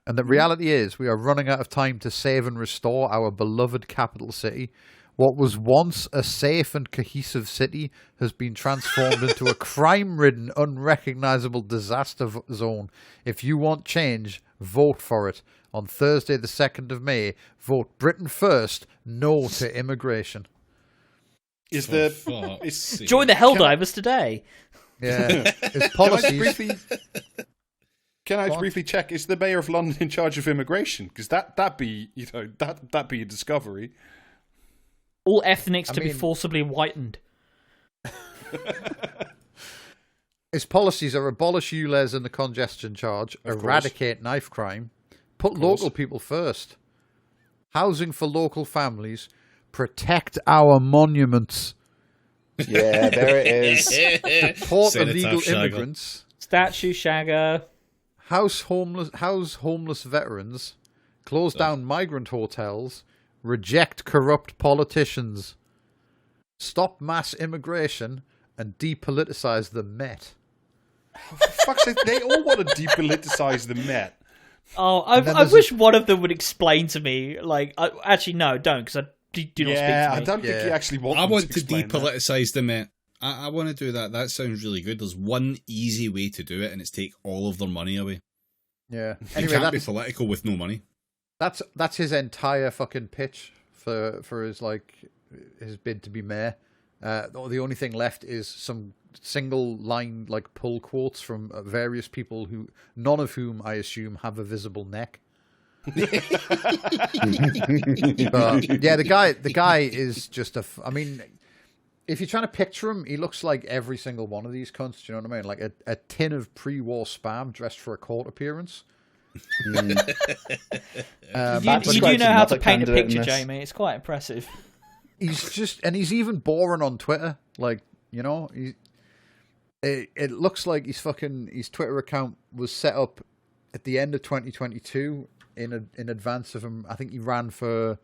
And the reality is, we are running out of time to save and restore our beloved capital city. What was once a safe and cohesive city has been transformed into a crime-ridden, unrecognisable disaster zone. If you want change, vote for it. On Thursday, the 2nd of May, vote Britain First, no to immigration. Join the Helldivers today. Yeah. His policies... Can I briefly check? Is the mayor of London in charge of immigration? Because that'd be a discovery. All ethnics to be forcibly whitened. His policies are abolish ULEZ and the congestion charge, eradicate knife crime, put local people first, housing for local families, protect our monuments. Yeah, there it is. Deport illegal immigrants. Statue shagger. House homeless veterans, close down migrant hotels, reject corrupt politicians, stop mass immigration, and depoliticize the Met. For fuck's sake, they all want to depoliticize the Met. Oh, I wish one of them would explain to me. Like, actually, no, don't, because I do not speak to me. I don't think you actually want. I want to depoliticize the Met. I want to do that. That sounds really good. There's one easy way to do it, and it's take all of their money away. Yeah. Anyway, you can't be political with no money. That's his entire fucking pitch for his bid to be mayor. The only thing left is some single line pull quotes from various people who none of whom I assume have a visible neck. But, yeah, the guy is just I mean, if you're trying to picture him, he looks like every single one of these cunts. Do you know what I mean? Like a tin of pre-war spam dressed for a court appearance. You do know how to paint a picture, Jamie. It's quite impressive. He's even boring on Twitter. It looks like his Twitter account was set up at the end of 2022 in advance of him. I think he ran for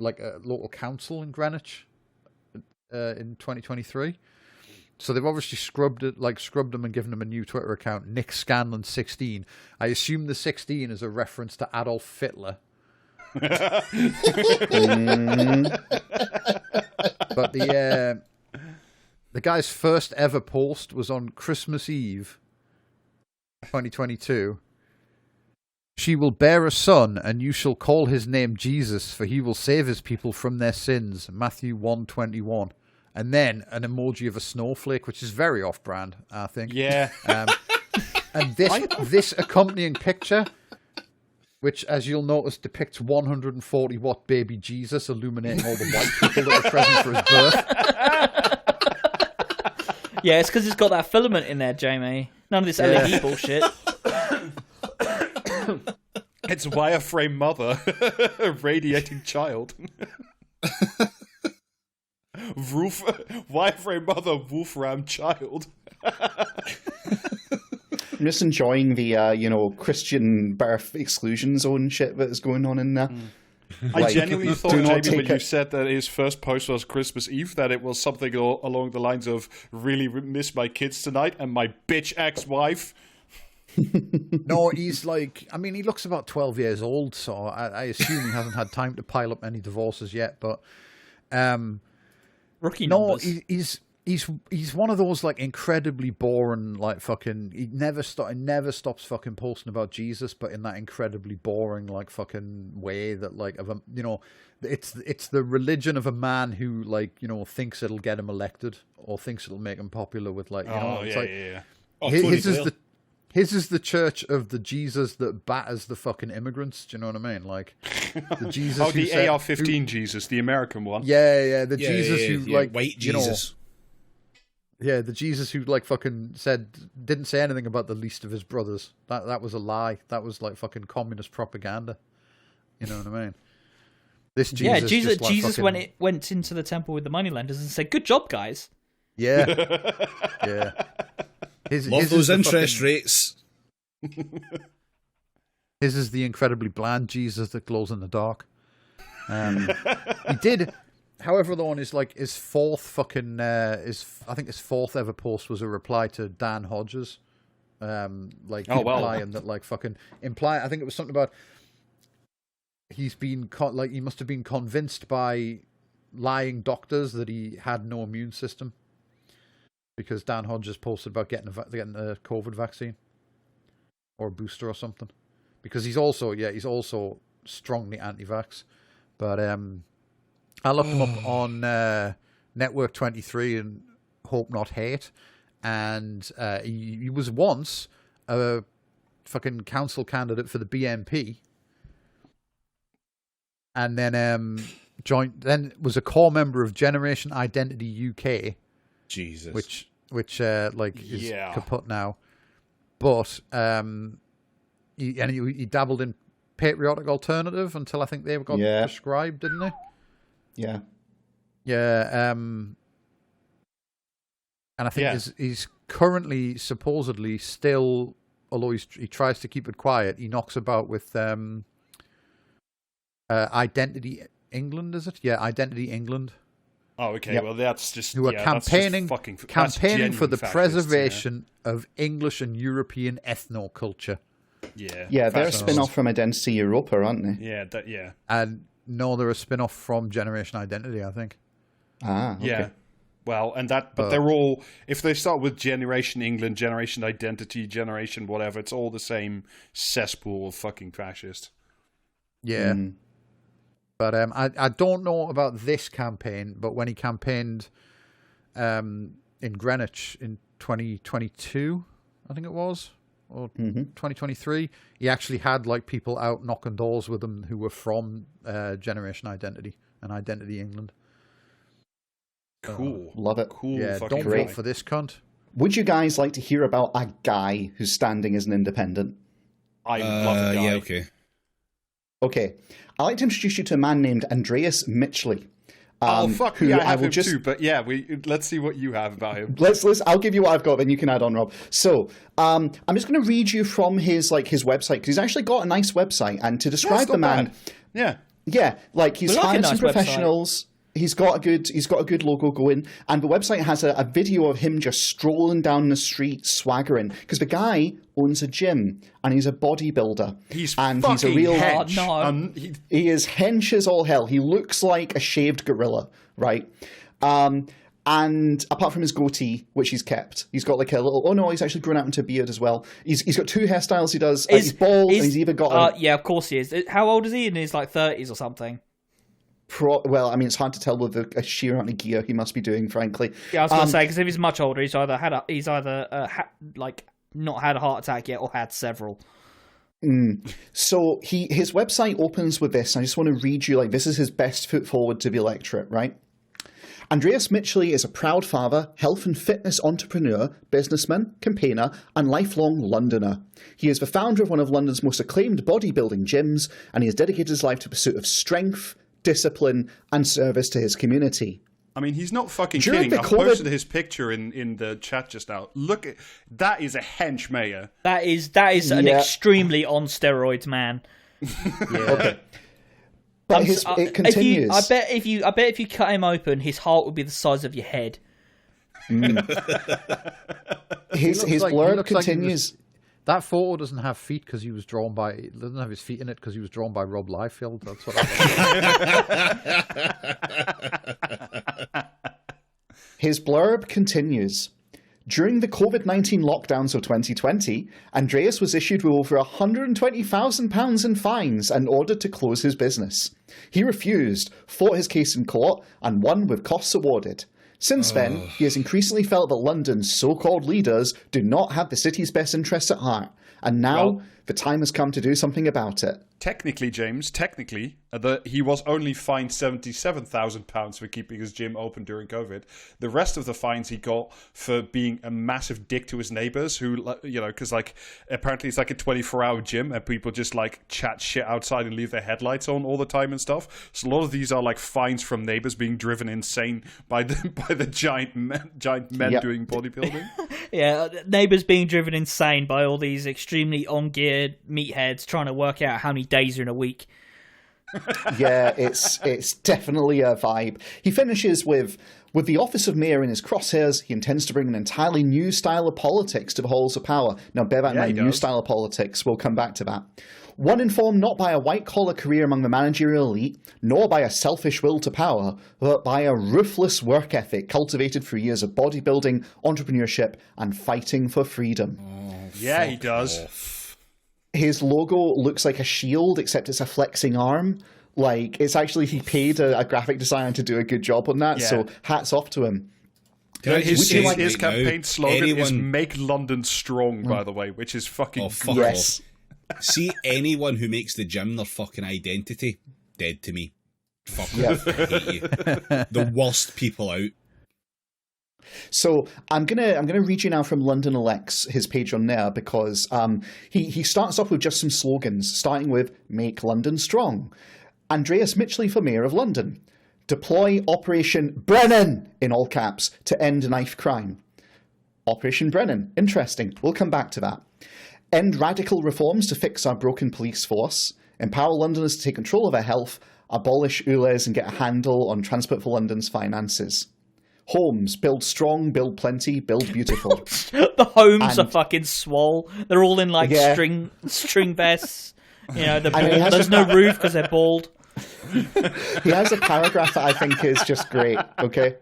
like a local council in Greenwich in 2023. So they've obviously scrubbed them and given them a new Twitter account, Nick Scanlon 16. I assume the 16 is a reference to Adolf Hitler. But the guy's first ever post was on Christmas Eve 2022. She will bear a son, and you shall call his name Jesus, for he will save his people from their sins. Matthew 1:21. And then an emoji of a snowflake, which is very off-brand, I think. Yeah. And this accompanying picture, which, as you'll notice, depicts 140-watt baby Jesus illuminating all the white people that are present for his birth. Yeah, it's because it's got that filament in there, Jamie. None of this LED bullshit. It's wireframe mother, radiating child. Wireframe mother, Wolfram child. I'm just enjoying the Christian birth exclusion zone shit that is going on in there. I genuinely thought, Jamie, when you said that his first post was Christmas Eve, that it was something along the lines of "really miss my kids tonight" and "my bitch ex-wife." No, he's like, I mean, he looks about 12 years old, so I assume he hasn't had time to pile up any divorces yet. But rookie numbers. No, he's one of those like incredibly boring, like fucking. He never stops fucking posting about Jesus, but in that incredibly boring, like fucking way that like of a it's the religion of a man who like thinks it'll get him elected or thinks it'll make him popular with like His is the church of the Jesus that batters the fucking immigrants. Do you know what I mean? Like the Jesus. The AR-15 Jesus, the American one. Yeah, the Jesus who like white Jesus. The Jesus who like fucking didn't say anything about the least of his brothers. That was a lie. That was like fucking communist propaganda. You know what I mean? This Jesus. Jesus fucking... went into the temple with the moneylenders and said, "Good job, guys." Yeah, yeah. Love those interest rates. His is the incredibly bland Jesus that glows in the dark. He did, however, though, on his fourth fucking I think his fourth ever post was a reply to Dan Hodges, implying that I think it was something about he's been he must have been convinced by lying doctors that he had no immune system. Because Dan Hodges posted about getting a COVID vaccine or a booster or something. Because he's also strongly anti-vax. But I looked him up on Network 23 and Hope Not Hate, and he was once a fucking council candidate for the BNP, and then was a core member of Generation Identity UK. Jesus. Which is kaput now, but he dabbled in Patriotic Alternative until I think they got prescribed, didn't they? Yeah. And I think he's currently supposedly still, although he tries to keep it quiet, he knocks about with Identity England, is it? Yeah, Identity England. Oh, okay. Yep. Well, that's just who are campaigning for the preservation of English and European ethnoculture. Yeah, they're a spin-off from Identity Europa, aren't they? Yeah, and no, they're a spin-off from Generation Identity, I think. Ah, okay. Yeah. Well, and but they're all, if they start with Generation England, Generation Identity, Generation whatever, it's all the same cesspool of fucking fascist. Yeah. But I don't know about this campaign, but when he campaigned in Greenwich in 2022, I think it was, or 2023, he actually had like people out knocking doors with him who were from Generation Identity and Identity England. Cool. Love it. Cool. Yeah, don't vote for this cunt. Would you guys like to hear about a guy who's standing as an independent? I love a guy. Yeah, okay. Okay, I'd like to introduce you to a man named Andreas Mitchley. I have him too, but let's see what you have about him. I'll give you what I've got, then you can add on, Rob. So, I'm just going to read you from his website, because he's actually got a nice website, and to describe the man... Yeah. Yeah, like he's We like a hired nice some professionals. He's got a good logo going, and the website has a video of him just strolling down the street, swaggering, because the guy owns a gym and he's a bodybuilder. He's a real hench. Oh, no. He is hench as all hell. He looks like a shaved gorilla, right? And apart from his goatee, which he's kept, he's got like a little. Oh no, he's actually grown out into a beard as well. He's got two hairstyles. He does. He's bald, and he's even got. Yeah, of course he is. How old is he? In his like 30s or something. Well, I mean, it's hard to tell with a sheer amount of gear he must be doing, frankly. Yeah, I was going to say, because if he's much older, he's either not had a heart attack yet or had several. So his website opens with this. I just want to read you, like, this is his best foot forward to the electorate, right? Andreas Mitchley is a proud father, health and fitness entrepreneur, businessman, campaigner, and lifelong Londoner. He is the founder of one of London's most acclaimed bodybuilding gyms, and he has dedicated his life to the pursuit of strength, discipline, and service to his community. I mean, he's not fucking During kidding. the I COVID posted his picture in the chat just now. Look, that is a hench mayor. That is an extremely on steroids man. Okay. But it continues. I bet if you cut him open, his heart would be the size of your head. His blurb continues. That photo doesn't have feet because he was drawn by. It doesn't have his feet in it because he was drawn by Rob Liefeld. That's what I His blurb continues. During the COVID-19 lockdowns of 2020, Andreas was issued with over £120,000 in fines and ordered to close his business. He refused, fought his case in court, and won with costs awarded. Since then, he has increasingly felt that London's so-called leaders do not have the city's best interests at heart, and now the time has come to do something about it. Technically, James, he was only fined £77,000 for keeping his gym open during COVID. The rest of the fines he got for being a massive dick to his neighbours, who, you know, because like apparently it's like a 24-hour gym and people just like chat shit outside and leave their headlights on all the time and stuff. So a lot of these are like fines from neighbours being driven insane by the giant men doing bodybuilding. Yeah, neighbours being driven insane by all these extremely on-geared meatheads trying to work out how many days are in a week. Yeah, it's definitely a vibe. He finishes with the office of mayor in his crosshairs. He intends to bring an entirely new style of politics to the halls of power. Now, bear that in mind, new style of politics. We'll come back to that. One informed not by a white-collar career among the managerial elite, nor by a selfish will to power, but by a ruthless work ethic cultivated through years of bodybuilding, entrepreneurship, and fighting for freedom. Yeah, he does. His logo looks like a shield, except it's a flexing arm. Like, it's actually, he paid a graphic designer to do a good job on that, so hats off to him. His campaign slogan is "Make London Strong," by the way, which is fucking yes. See, anyone who makes the gym their fucking identity, dead to me. Fuck I hate you. The worst people out. So I'm gonna read you now from London Elects, his page on there, because he starts off with just some slogans, starting with "Make London Strong." Andreas Mitchley for Mayor of London. Deploy Operation Brennan, in all caps, to end knife crime. Operation Brennan. Interesting. We'll come back to that. End radical reforms to fix our broken police force. Empower Londoners to take control of their health. Abolish ULEZ and get a handle on Transport for London's finances. Homes. Build strong, build plenty, build beautiful. The homes are fucking swole. They're all in like string vests. You know, there's no roof because they're bald. He has a paragraph that I think is just great, okay?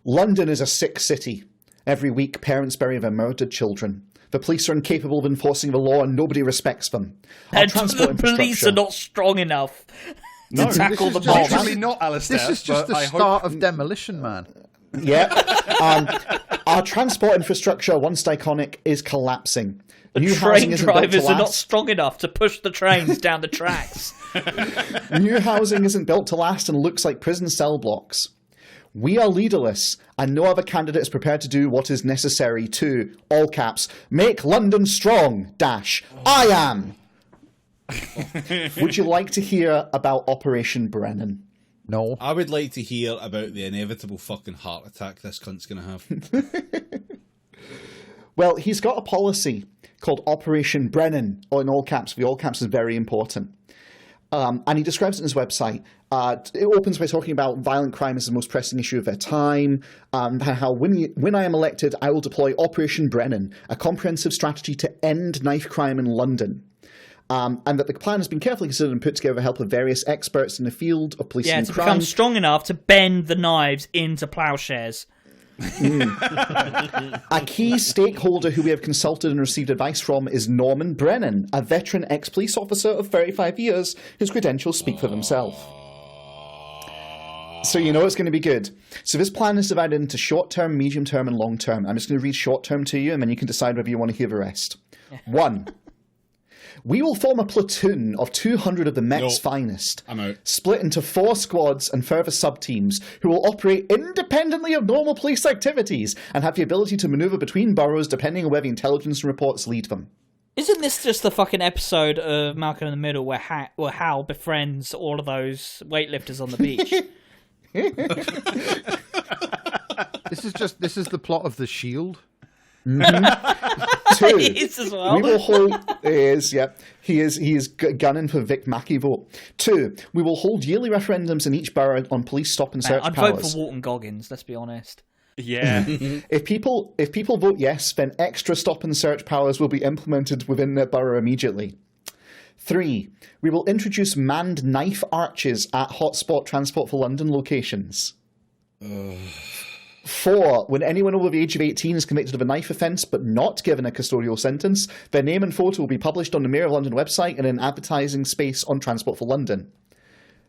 London is a sick city. Every week, parents bury their murdered children. The police are incapable of enforcing the law and nobody respects them. And the police are not strong enough to tackle the mob. Actually not, Alistair. This is just the start of Demolition Man. Yeah. Our transport infrastructure, once iconic, is collapsing. The train drivers are not strong enough to push the trains down the tracks. New housing isn't built to last and looks like prison cell blocks. We are leaderless, and no other candidate is prepared to do what is necessary to, all caps, make London strong, I am. Would you like to hear about Operation Brennan? No. I would like to hear about the inevitable fucking heart attack this cunt's going to have. Well, he's got a policy called Operation Brennan, or in all caps. The all caps is very important. And he describes it on his website. It opens by talking about violent crime as the most pressing issue of their time, and how when I am elected, I will deploy Operation Brennan, a comprehensive strategy to end knife crime in London. And that the plan has been carefully considered and put together with the help of various experts in the field of policing and crime. To become strong enough to bend the knives into ploughshares. A key stakeholder who we have consulted and received advice from is Norman Brennan, a veteran ex-police officer of 35 years whose credentials speak for themselves. So you know it's going to be good. So this plan is divided into short-term, medium-term, and long-term. I'm just going to read short-term to you, and then you can decide whether you want to hear the rest. 1. We will form a platoon of 200 of the Met's finest, split into 4 squads and further sub-teams, who will operate independently of normal police activities and have the ability to maneuver between boroughs depending on where the intelligence reports lead them. Isn't this just the fucking episode of Malcolm in the Middle where Hal befriends all of those weightlifters on the beach? This is the plot of The Shield. Mm-hmm. 2. He is as well. We will hold. He is gunning for Vic Mackey vote. 2. We will hold yearly referendums in each borough on police stop and search I'd powers. vote for Walton Goggins. Let's be honest. Yeah. If people vote yes, then extra stop and search powers will be implemented within their borough immediately. 3. We will introduce manned knife arches at hotspot Transport for London locations. 4. When anyone over the age of 18 is convicted of a knife offence but not given a custodial sentence, their name and photo will be published on the Mayor of London website and in advertising space on Transport for London.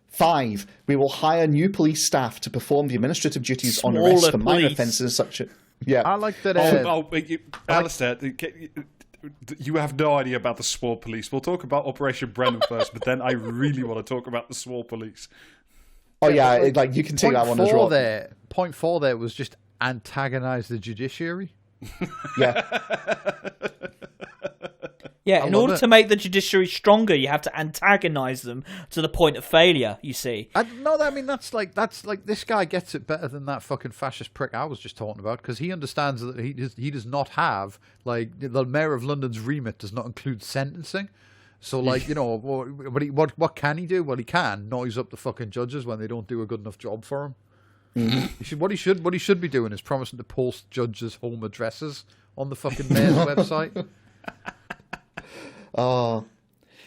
5. We will hire new police staff to perform the administrative duties on arrest for minor offences such as... Yeah. I like that... Alistair, you have no idea about the Swole Police. We'll talk about Operation Brennan first, but then I really want to talk about the Swole Police. Oh yeah, you can take that one as well. Point 4 there was just antagonise the judiciary. Yeah. Yeah, in order to make the judiciary stronger, you have to antagonise them to the point of failure, you see. That's like this guy gets it better than that fucking fascist prick I was just talking about, because he understands that he does not have, like, the Mayor of London's remit does not include sentencing. So, like, you know, what can he do? Well, he can noise up the fucking judges when they don't do a good enough job for him. Mm-hmm. What he should be doing is promising to post judges' home addresses on the fucking mayor's website.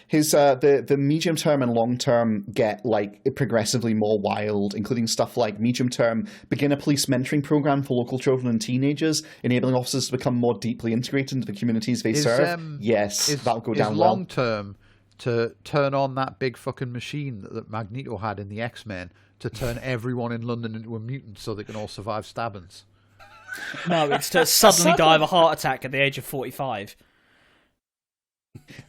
His the medium term and long term get like progressively more wild, including stuff like medium term begin a police mentoring program for local children and teenagers, enabling officers to become more deeply integrated into the communities they serve. That'll go down well. Long term to turn on that big fucking machine that Magneto had in the X-Men to turn everyone in London into a mutant so they can all survive stabbings. No, it's to suddenly die of a heart attack at the age of 45.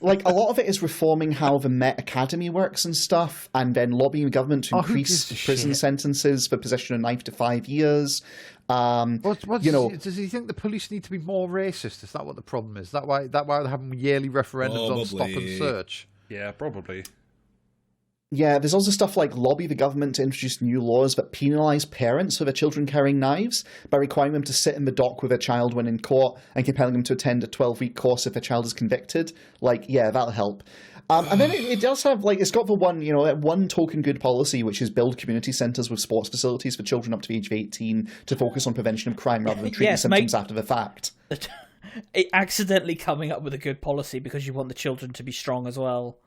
Like, a lot of it is reforming how the Met Academy works and stuff, and then lobbying the government to increase prison sentences for possession of a knife to 5 years. Does he think the police need to be more racist? Is that what the problem is? Is that why they're having yearly referendums on stop and search? Yeah, probably. Yeah, there's also stuff like lobby the government to introduce new laws that penalise parents for their children carrying knives by requiring them to sit in the dock with their child when in court and compelling them to attend a 12-week course if their child is convicted. Like, yeah, that'll help. And then it does have, like, it's got the one token good policy, which is build community centres with sports facilities for children up to the age of 18 to focus on prevention of crime rather than treating symptoms after the fact. Accidentally coming up with a good policy because you want the children to be strong as well.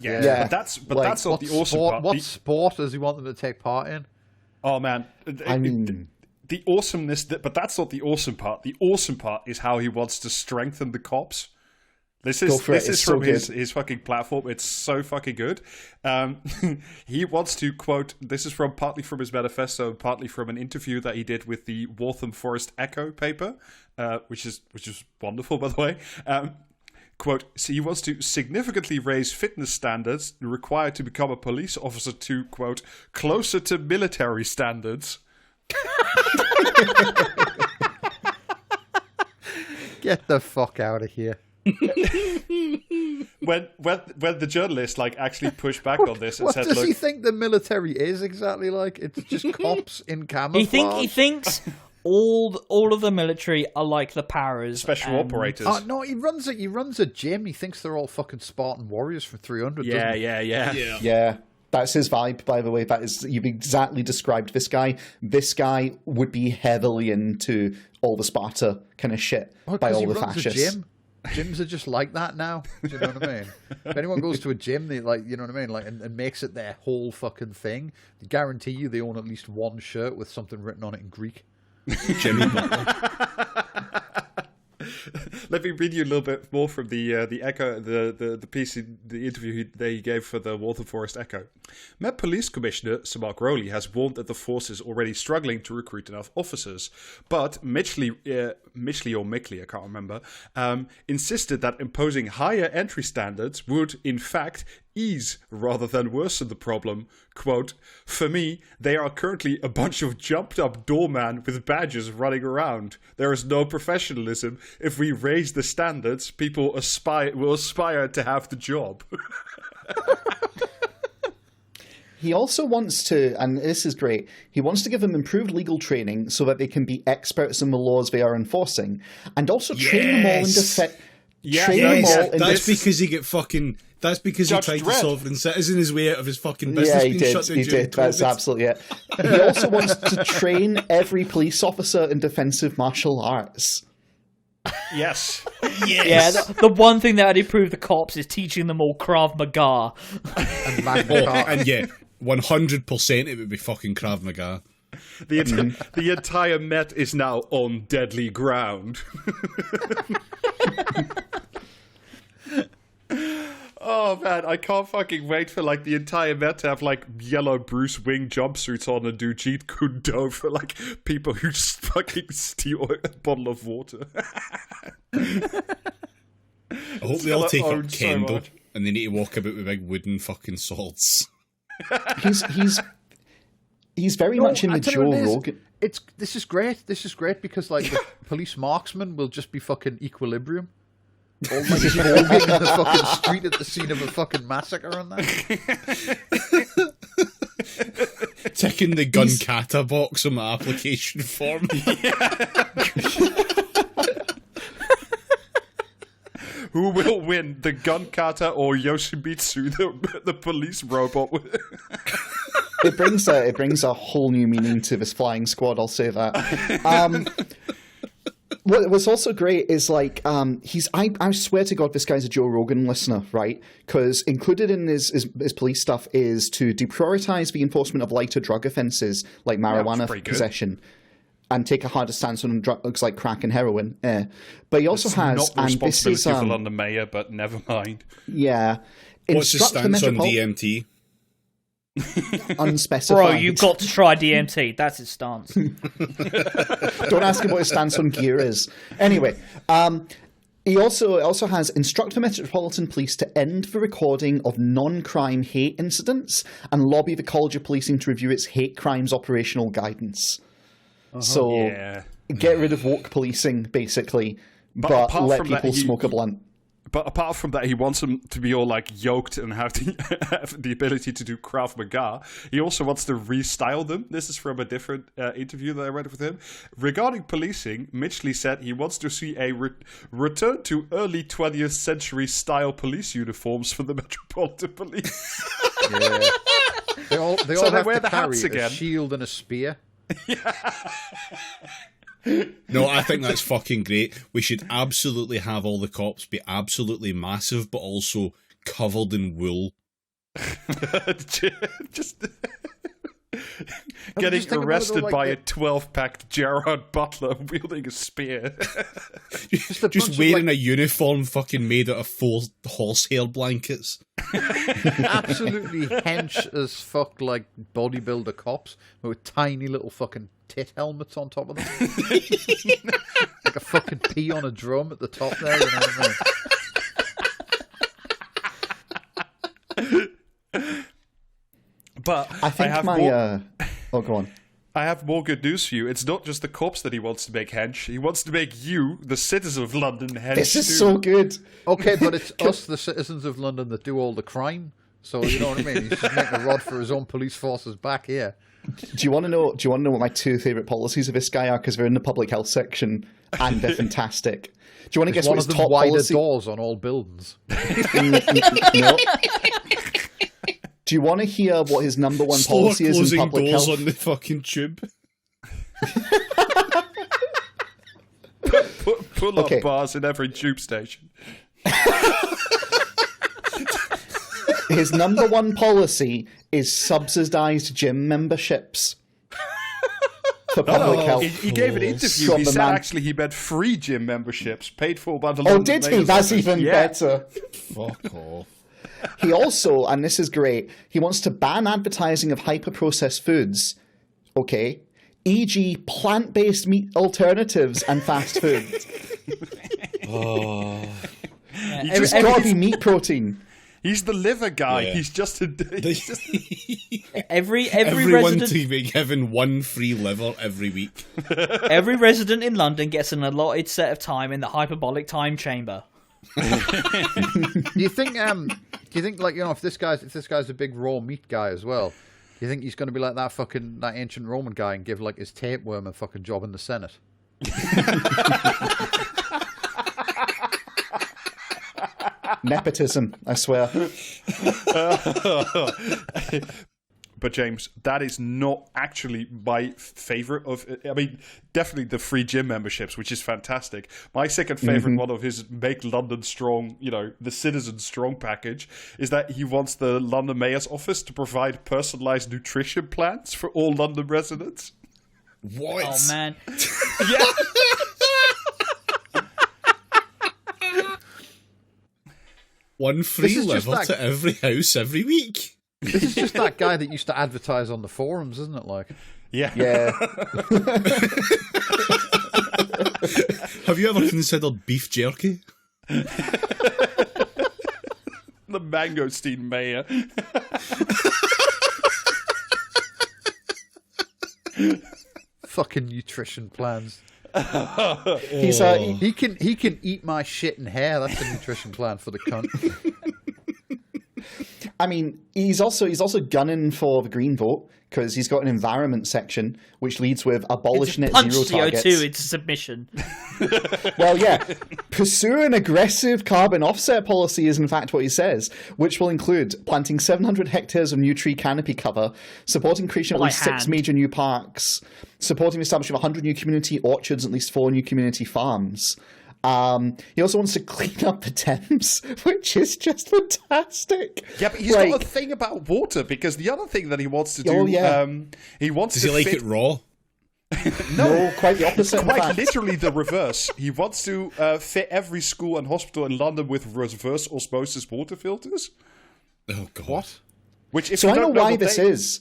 Yeah. That's not the awesome part. What sport does he want them to take part in? Oh man, the awesomeness. But that's not the awesome part. The awesome part is how he wants to strengthen the cops. This is from his fucking platform. It's so fucking good. He wants to quote. This is partly from his manifesto, and partly from an interview that he did with the Waltham Forest Echo paper, which is wonderful, by the way. Quote, so he wants to significantly raise fitness standards required to become a police officer to, quote, closer to military standards. Get the fuck out of here. When the journalist actually pushed back on this and said, he think the military is exactly like? It's just cops in camouflage. He thinks all of the military are like the Paras. Special operators. Oh no, he runs a gym. He thinks they're all fucking Spartan warriors from 300. Yeah. That's his vibe, by the way. You've exactly described this guy. This guy would be heavily into all the Sparta kind of shit by all the fascists. Gyms are just like that now. Do you know what I mean? If anyone goes to a gym, they you know what I mean, and makes it their whole fucking thing, I guarantee you they own at least one shirt with something written on it in Greek. Jimmy Butler. Let me read you a little bit more from the Echo, the piece, the interview he gave for the Waltham Forest Echo. Met Police Commissioner Sir Mark Rowley has warned that the force is already struggling to recruit enough officers, but Mitchley, I can't remember, insisted that imposing higher entry standards would, in fact, ease rather than worsen the problem. Quote, "For me, they are currently a bunch of jumped up doormen with badges running around. There is no professionalism. If we raise the standards, people will aspire to have the job." He also wants to, and this is great, he wants to give them improved legal training so that they can be experts in the laws they are enforcing, and also train them all in defense. That's because Judge he tried Dredd. to sovereign citizen his way out of his fucking business being shut down. He did. That's absolutely it. He also wants to train every police officer in defensive martial arts. Yes. Yeah, the one thing that would improve the cops is teaching them all Krav Maga. And yeah, 100% it would be fucking Krav Maga. The entire Met is now on deadly ground. Oh man, I can't fucking wait for like the entire Met to have like yellow Bruce Wing jumpsuits on and do Jeet Kune Do for like people who just fucking steal a bottle of water. I hope they all take up kendo and they need to walk about with big wooden fucking swords. He's very much in the Joe Rogan. This is great. This is great because like the police marksman will just be fucking Equilibrium. All like jogging in the fucking street at the scene of a fucking massacre and that. Ticking the gun kata box on my application form. Who will win, the gun kata or Yoshimitsu, the police robot? It brings a whole new meaning to this flying squad. I'll say that. What's also great is like I swear to God this guy's a Joe Rogan listener, right? Because included in his police stuff is to deprioritize the enforcement of lighter drug offences like marijuana possession and take a harder stance on drugs like crack and heroin. But he also has not the responsibility of the London mayor, but never mind. Yeah, what's his stance on DMT? Unspecified. Bro, you've got to try DMT. That's his stance. Don't ask him what his stance on gear is. Anyway, he also has instruct the Metropolitan Police to end the recording of non-crime hate incidents and lobby the College of Policing to review its hate crimes operational guidance. So get rid of woke policing, basically, but let people smoke a blunt. But apart from that, he wants them to be all like yoked and have the ability to do Krav Maga. He also wants to restyle them. This is from a different interview that I read with him. Regarding policing, Mitchley said he wants to see a return to early 20th century style police uniforms for the Metropolitan Police. Yeah. They all have to carry a shield and a spear. No, I think that's fucking great. We should absolutely have all the cops be absolutely massive, but also covered in wool. Just getting arrested by a 12-packed Gerard Butler wielding a spear. just wearing a uniform fucking made out of 4 horsehair blankets. Absolutely hench as fuck, like bodybuilder cops with tiny little fucking tit helmets on top of them. Like a fucking pea on a drum at the top there, you know what I mean? But I think oh, go on. I have more good news for you. It's not just the cops that he wants to make hench. He wants to make you, the citizens of London, hench. This is so good. Okay, but it's us, the citizens of London, that do all the crime. So you know what I mean? He's just making a rod for his own police forces back here. Do you want to know? Do you want to know what my two favourite policies of this guy are? Because they're in the public health section, and they're fantastic. Do you want to guess one what of his them top wider policy? doors on all buildings. No. Do you want to hear what his number one Slower policy is in closing public doors health? on the fucking tube. Pull up Okay. bars in every tube station. His number one policy is subsidised gym memberships for public health. He gave an interview. From He the said man- actually he meant free gym memberships paid for by the Oh, London did he? Mayor's That's office. even Yeah. better. Fuck off. He also, and this is great, he wants to ban advertising of hyper-processed foods, okay? E.g. plant-based meat alternatives and fast food. It's got to be meat protein. He's the liver guy. Yeah. He's just Every Everyone resident, to be given one free liver every week. every resident in London gets an allotted set of time in the hyperbolic time chamber. Do you think like, you know, if this guy's a big raw meat guy as well, do you think he's going to be like that ancient Roman guy and give like his tapeworm a fucking job in the Senate? Nepotism, I swear. But James, that is not actually my favorite of. I mean, definitely the free gym memberships, which is fantastic. My second favorite one of his "Make London Strong," you know, the Citizen Strong package, is that he wants the London Mayor's office to provide personalised nutrition plans for all London residents. What? Oh man, Yeah. One free This is just liver like- to every house every week. This is just that guy that used to advertise on the forums, isn't it? Like, Yeah. Yeah. Have you ever considered beef jerky? The Mangosteen Mayor. fucking nutrition plans. He's He can eat my shit and hair. That's a nutrition plan for the cunt. I mean, he's also gunning for the Green Vote because he's got an environment section which leads with abolish net punch zero CO2 targets. into submission. Well, yeah, pursue an aggressive carbon offset policy is in fact what he says, which will include planting 700 hectares of new tree canopy cover, supporting creation of at By least 6 hand. major new parks, supporting the establishment of 100 new community orchards and at least 4 new community farms. He also wants to clean up the Thames, which is just fantastic. Yeah, but he's got a thing about water because the other thing that he wants to do, Oh, yeah. he wants Does to he like fit, it raw? No, quite the opposite. in quite fact. literally the reverse. He wants to fit every school and hospital in London with reverse osmosis water filters. Oh god. What? Which, if So you I know don't why what this they- is.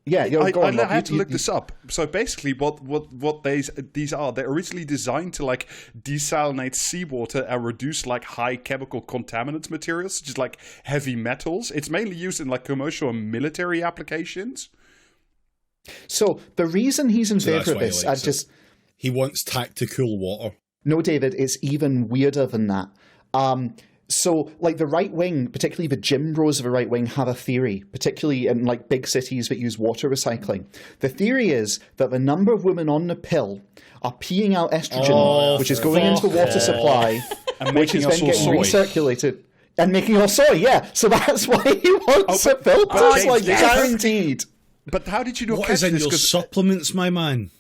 Yeah, go I on, Rob. had to look this up. So basically, what these are, they're originally designed to like desalinate seawater and reduce like high chemical contaminant materials, such as like heavy metals. It's mainly used in like commercial and military applications. So the reason he's in So that's favour of why he this, likes it. He wants tactical water. No, David, it's even weirder than that. So, like, the right wing, particularly the gym bros of the right wing, have a theory, particularly in, like, big cities that use water recycling. The theory is that the number of women on the pill are peeing out estrogen, which is going into the water supply, And which is making us then all getting soy. recirculated. And making us soy, yeah. So that's why he wants a filter. It's, like, James, guaranteed. But how did you not What catch is in this? your 'Cause- supplements, my man?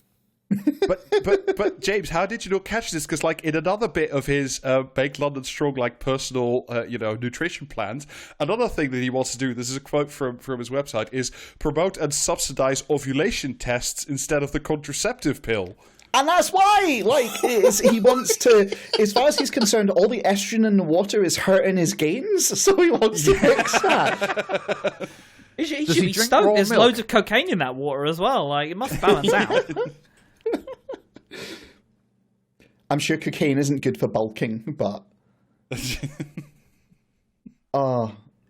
but James, how did you not catch this? Because like in another bit of his Make London Strong like personal nutrition plans, another thing that he wants to do, this is a quote from his website, is promote and subsidize ovulation tests instead of the contraceptive pill. And that's why, like, he wants to, as far as he's concerned, all the estrogen in the water is hurting his gains, so he wants to fix that. He should Does he be drink stoked. raw There's milk? loads of cocaine in that water as well. Like, it must balance out. I'm sure cocaine isn't good for bulking, but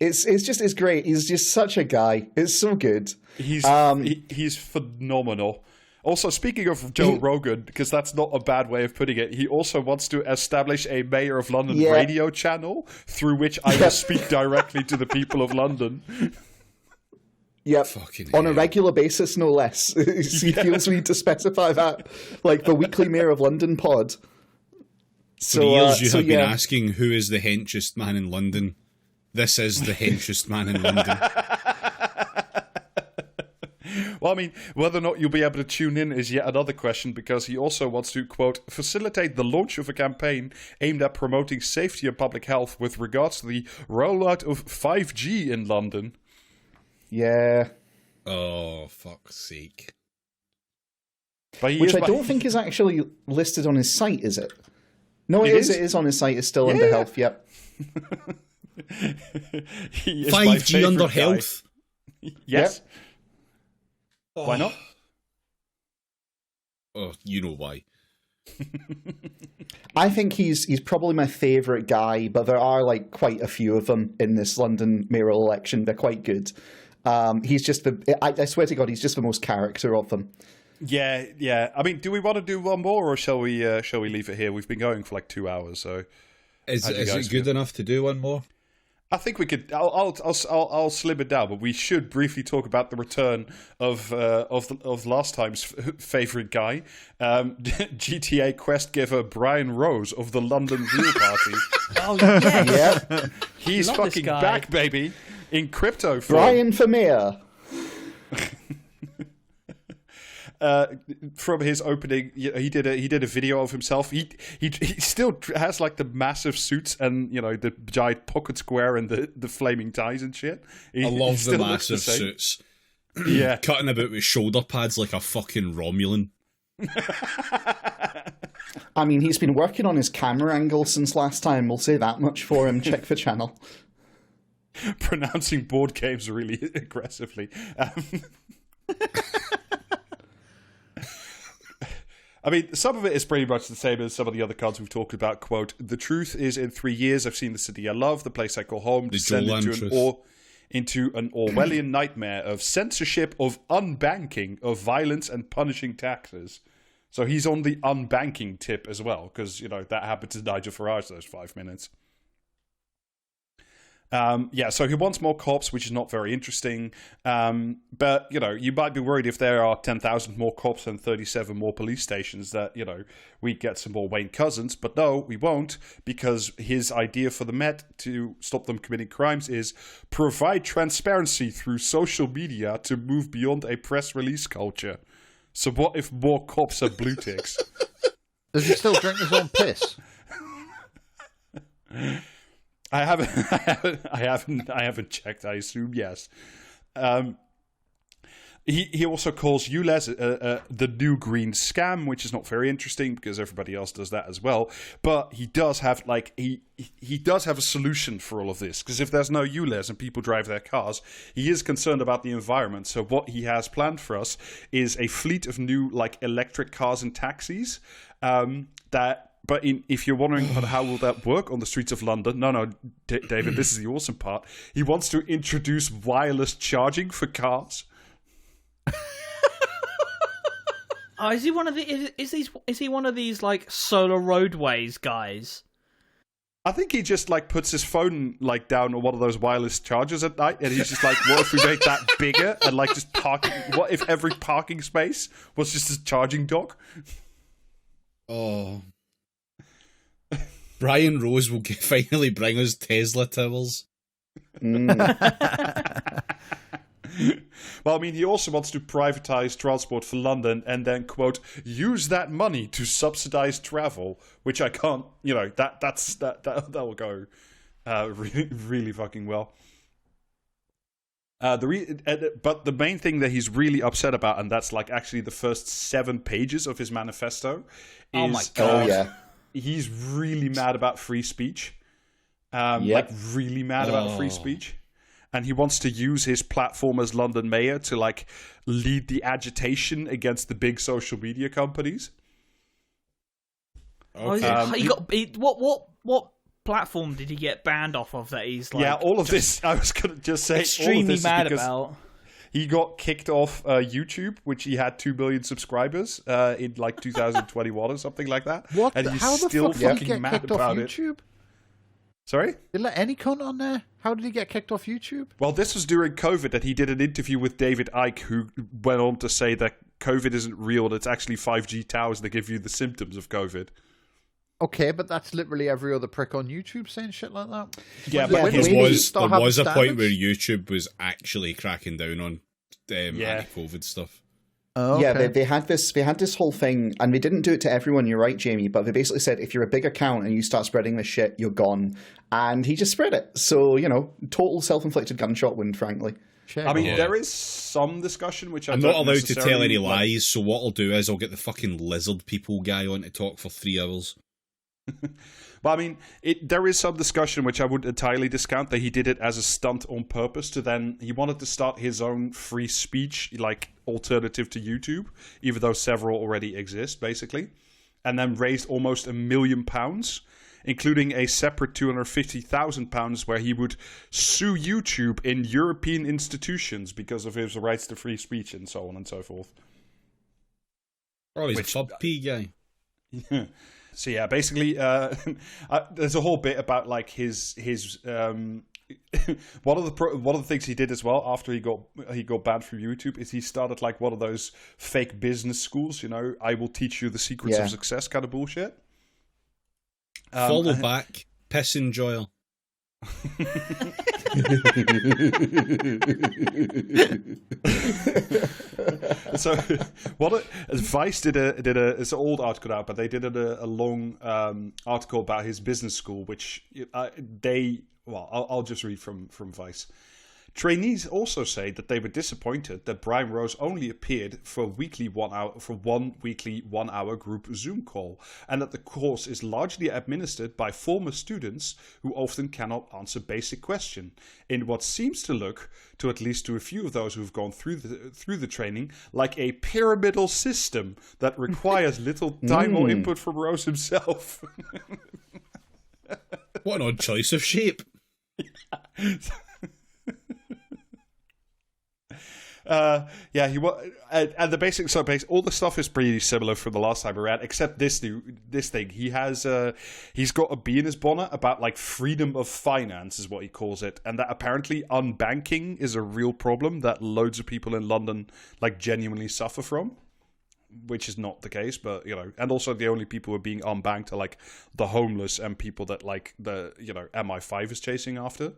it's great. He's just such a guy. It's so good. He's phenomenal. Also, speaking of Joe Rogan, because that's not a bad way of putting it, he also wants to establish a Mayor of London radio channel through which I will speak directly to the people of London. Yep, on a regular basis, no less. He feels we need to specify that, like the weekly Mayor of London pod. For years you have been asking, who is the henchest man in London? This is the henchest man in London. Well, I mean, whether or not you'll be able to tune in is yet another question, because he also wants to, quote, facilitate the launch of a campaign aimed at promoting safety and public health with regards to the rollout of 5G in London. Yeah. Oh, fuck's sake. Which I don't think is actually listed on his site, is it? No, it is. It is on his site. It's still under health, yep. 5G under health? Yes. Yep. Why not? Oh, you know why. I think he's probably my favourite guy, but there are like quite a few of them in this London mayoral election. They're quite good. He's just I swear to God, he's just the most character of them. Yeah. I mean, do we want to do one more, or shall we leave it here? We've been going for like 2 hours, so is it good enough to do one more? I think we could. I'll slim it down, but we should briefly talk about the return of last time's favorite guy, GTA quest giver Brian Rose of the London Real Party. Oh yes, yeah, he's fucking back, baby, in crypto form. Brian for mayor. From his opening, he did a video of himself. He still has like the massive suits and the giant pocket square and the flaming ties and shit. I love the massive suits. Yeah, cutting about with shoulder pads like a fucking Romulan. I mean, he's been working on his camera angle since last time. We'll say that much for him. Check the channel. Pronouncing board games really aggressively. I mean, some of it is pretty much the same as some of the other cards we've talked about. Quote, the truth is, in 3 years, I've seen the city I love, the place I call home, descend into an Orwellian nightmare of censorship, of unbanking, of violence, and punishing taxes. So he's on the unbanking tip as well, because, that happened to Nigel Farage those 5 minutes. So he wants more cops, which is not very interesting. But, you might be worried if there are 10,000 more cops and 37 more police stations that, we get some more Wayne Cousins. But no, we won't, because his idea for the Met to stop them committing crimes is provide transparency through social media to move beyond a press release culture. So what if more cops have blue ticks? Does he still drink his own piss? I haven't checked. I assume yes. He also calls ULEZ the new green scam, which is not very interesting because everybody else does that as well. But he does have he does have a solution for all of this, because if there's no ULEZ and people drive their cars, he is concerned about the environment. So what he has planned for us is a fleet of new electric cars and taxis But if you're wondering how will that work on the streets of London, no, David, this is the awesome part. He wants to introduce wireless charging for cars. Oh, is he one of the? Is he one of these solar roadways guys? I think he just puts his phone down on one of those wireless chargers at night, and he's just what if we make that bigger and just parking? What if every parking space was just a charging dock? Oh. Brian Rose will finally bring us Tesla towers. Well, I mean, he also wants to privatize transport for London and then, quote, use that money to subsidize travel, which I can't, that will go really, really fucking well. But the main thing that he's really upset about, and that's actually the first 7 pages of his manifesto, is oh my God. He's really mad about free speech. Really mad about free speech. And he wants to use his platform as London mayor to lead the agitation against the big social media companies. Okay. What platform did he get banned off of that he's all of this I was going to just say extremely mad about? he got kicked off YouTube, which he had 2 million subscribers in like 2021 or something like that. What? And he's How the still fuck did he fucking get mad kicked off about it. YouTube? Sorry? Did let any cunt on there? How did he get kicked off YouTube? Well, this was during COVID that he did an interview with David Icke, who went on to say that COVID isn't real and it's actually 5G towers that give you the symptoms of COVID. Okay, but that's literally every other prick on YouTube saying shit like that. Yeah, there but was a point where YouTube was actually cracking down on anti-COVID stuff. Oh, okay. Yeah, they had this whole thing, and they didn't do it to everyone. You're right, Jamie, but they basically said if you're a big account and you start spreading this shit, you're gone. And he just spread it. So total self-inflicted gunshot wound, frankly. I mean, there is some discussion which I'm not allowed to tell any lies. So what I'll do is I'll get the fucking lizard people guy on to talk for 3 hours. But I mean, there is some discussion which I wouldn't entirely discount that he did it as a stunt on purpose he wanted to start his own free speech like alternative to YouTube, even though several already exist, basically, and then raised almost £1 million, including a separate £250,000 where he would sue YouTube in European institutions because of his rights to free speech and so on and so forth. Oh, he's a sub P guy. Yeah. So yeah, basically, there's a whole bit about like his one of the things he did as well after he got banned from YouTube is he started like one of those fake business schools. I will teach you the secrets of success kind of bullshit. Follow back, piss enjoyer. So Vice did it's an old article out, but they did a long article about his business school, which I'll just read from Vice. Trainees also say that they were disappointed that Brian Rose only appeared for one weekly 1 hour group Zoom call, and that the course is largely administered by former students who often cannot answer basic questions, in what seems to look, to at least to a few of those who've gone through the training, like a pyramidal system that requires little time or input from Rose himself. What an odd choice of shape. He was, and the basic all the stuff is pretty similar from the last time around, except this thing. He's got a B in his bonnet about like freedom of finance is what he calls it, and that apparently unbanking is a real problem that loads of people in London like genuinely suffer from, which is not the case, but and also the only people who are being unbanked are like the homeless and people that like the MI5 is chasing after.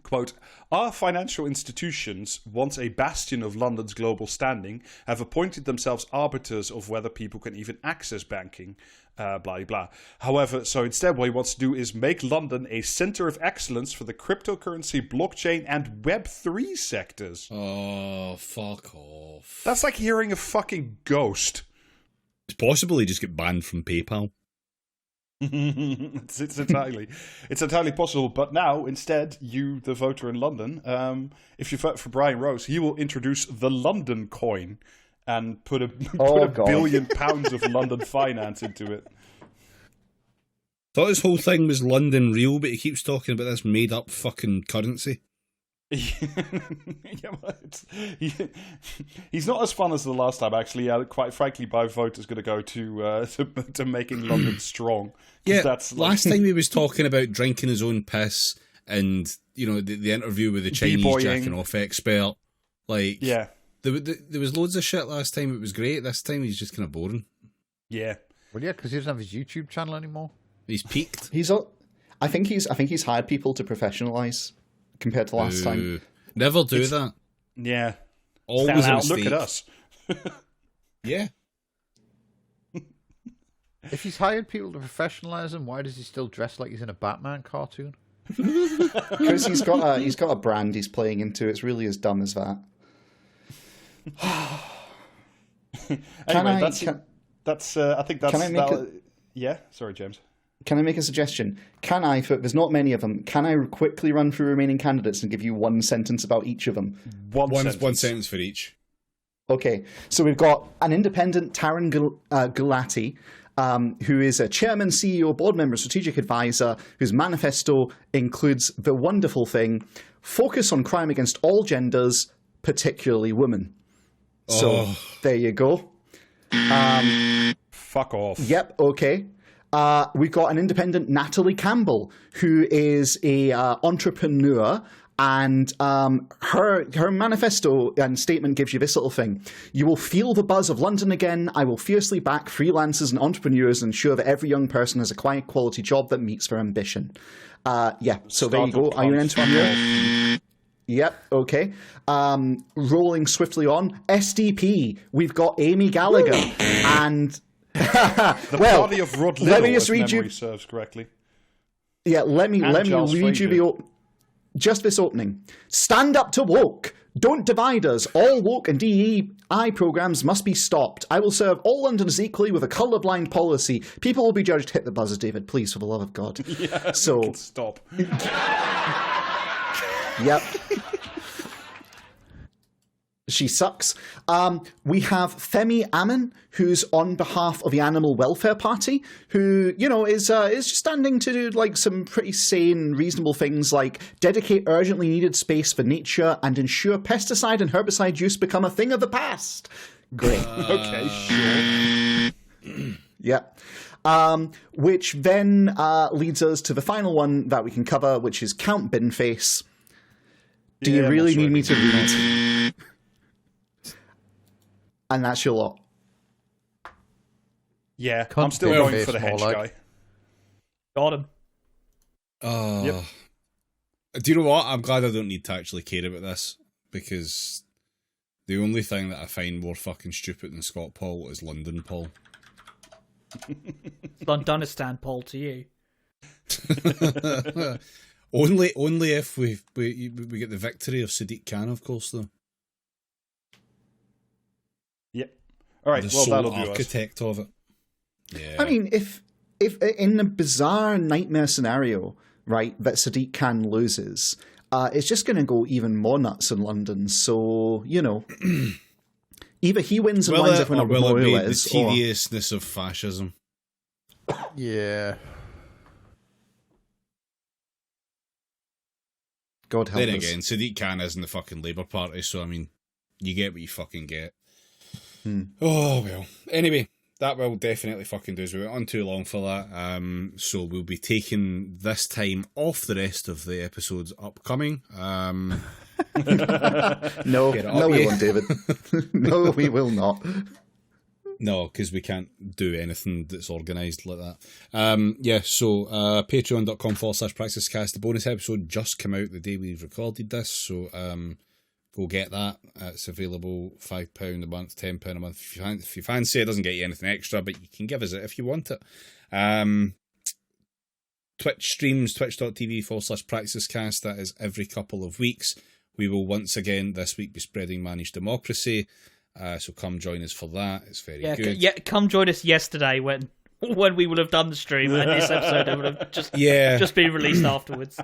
Quote, our financial institutions, once a bastion of London's global standing, have appointed themselves arbiters of whether people can even access banking, blah, blah. However, so instead what he wants to do is make London a centre of excellence for the cryptocurrency, blockchain, and Web3 sectors. Oh, fuck off. That's like hearing a fucking ghost. It's possible he just get banned from PayPal. It's entirely possible, but now instead you, the voter in London, if you vote for Brian Rose, he will introduce the London coin and put a £1 billion of London finance into it. Thought his whole thing was London real, but he keeps talking about this made up fucking currency. He's not as fun as the last time, actually. Quite frankly, my vote is going to go to making London strong. Yeah, that's last time he was talking about drinking his own piss, and the interview with the Chinese jacking off expert. Like, yeah, there was loads of shit last time. It was great. This time he's just kind of boring. Yeah, well, yeah, because he doesn't have his YouTube channel anymore. He's peaked. I think he's hired people to professionalize compared to last time. Never do that. Yeah, always a mistake. Look at us. Yeah. If he's hired people to professionalize him, why does he still dress like he's in a Batman cartoon? Because he's got a brand he's playing into. It's really as dumb as that. Yeah, sorry, James. Can I make a suggestion? There's not many of them, can I quickly run through remaining candidates and give you one sentence about each of them? One sentence for each. Okay, so we've got an independent Taran Gulati, who is a chairman, CEO, board member, strategic advisor, whose manifesto includes the wonderful thing, focus on crime against all genders, particularly women. So, there you go. Fuck off. Yep, okay. We've got an independent Natalie Campbell, who is a entrepreneur, and her manifesto and statement gives you this little thing. You will feel the buzz of London again. I will fiercely back freelancers and entrepreneurs and ensure that every young person has a quality job that meets their ambition. So there you go. Are you an entrepreneur? Yep, okay. Rolling swiftly on. SDP, we've got Amy Gallagher. And... the body of Rod Little, let me just read you. Serves correctly. Yeah, let me read you just this opening. Stand up to woke. Don't divide us. All woke and DEI programs must be stopped. I will serve all Londoners equally with a colourblind policy. People will be judged. Hit the buzzers, David, please, for the love of God. Yeah, so stop. Yep. She sucks. We have Femi Amin, who's on behalf of the Animal Welfare Party, who, is just standing to do like some pretty sane, reasonable things like dedicate urgently needed space for nature and ensure pesticide and herbicide use become a thing of the past. Great. Okay, sure. Yep. Which then leads us to the final one that we can cover, which is Count Binface. Do you really need me to read? And that's your lot. Yeah, I'm still going for the hench guy. Got him. Do you know what? I'm glad I don't need to actually care about this, because the only thing that I find more fucking stupid than Scott Paul is London Paul. Londonistan Paul to you. Only if we get the victory of Sadiq Khan, of course, though. Yep. All right. The well, sole that'll do architect of it. Yeah. I mean, if in a bizarre nightmare scenario, right, that Sadiq Khan loses, it's just going to go even more nuts in London. So either he wins and winds up in a memorial, the tediousness of fascism. Yeah. God help us. Then again, Sadiq Khan isn't the fucking Labour Party, so I mean, you get what you fucking get. Oh well. Anyway, that will definitely fucking do us. We went on too long for that. So we'll be taking this time off the rest of the episodes upcoming. No, we won't, David. No, we will not. No, because we can't do anything that's organised like that. So patreon.com/praxiscast. The bonus episode just came out the day we recorded this, so go get that. It's available £5 a month, £10 a month. If you fancy it, doesn't get you anything extra, but you can give us it if you want it. Twitch streams, twitch.tv/praxiscast. That is every couple of weeks. We will once again this week be spreading Managed Democracy. So come join us for that. It's very good. Come join us yesterday when we would have done the stream, and this episode would have just been released afterwards.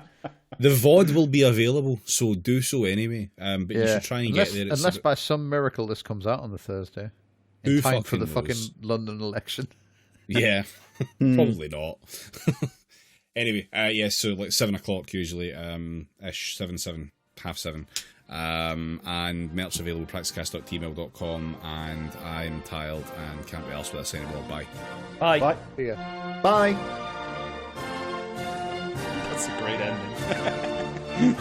The VOD will be available, so do so anyway. But you should try and get there. Unless by some miracle this comes out on the Thursday. In time for the fucking London election. Yeah, probably not. Anyway, so like 7 o'clock usually, ish, 7, half 7. And merch available praxiscast.gmail.com, and I'm tired and can't be arsed with this anymore. Bye. Bye. See ya. Bye. That's a great ending.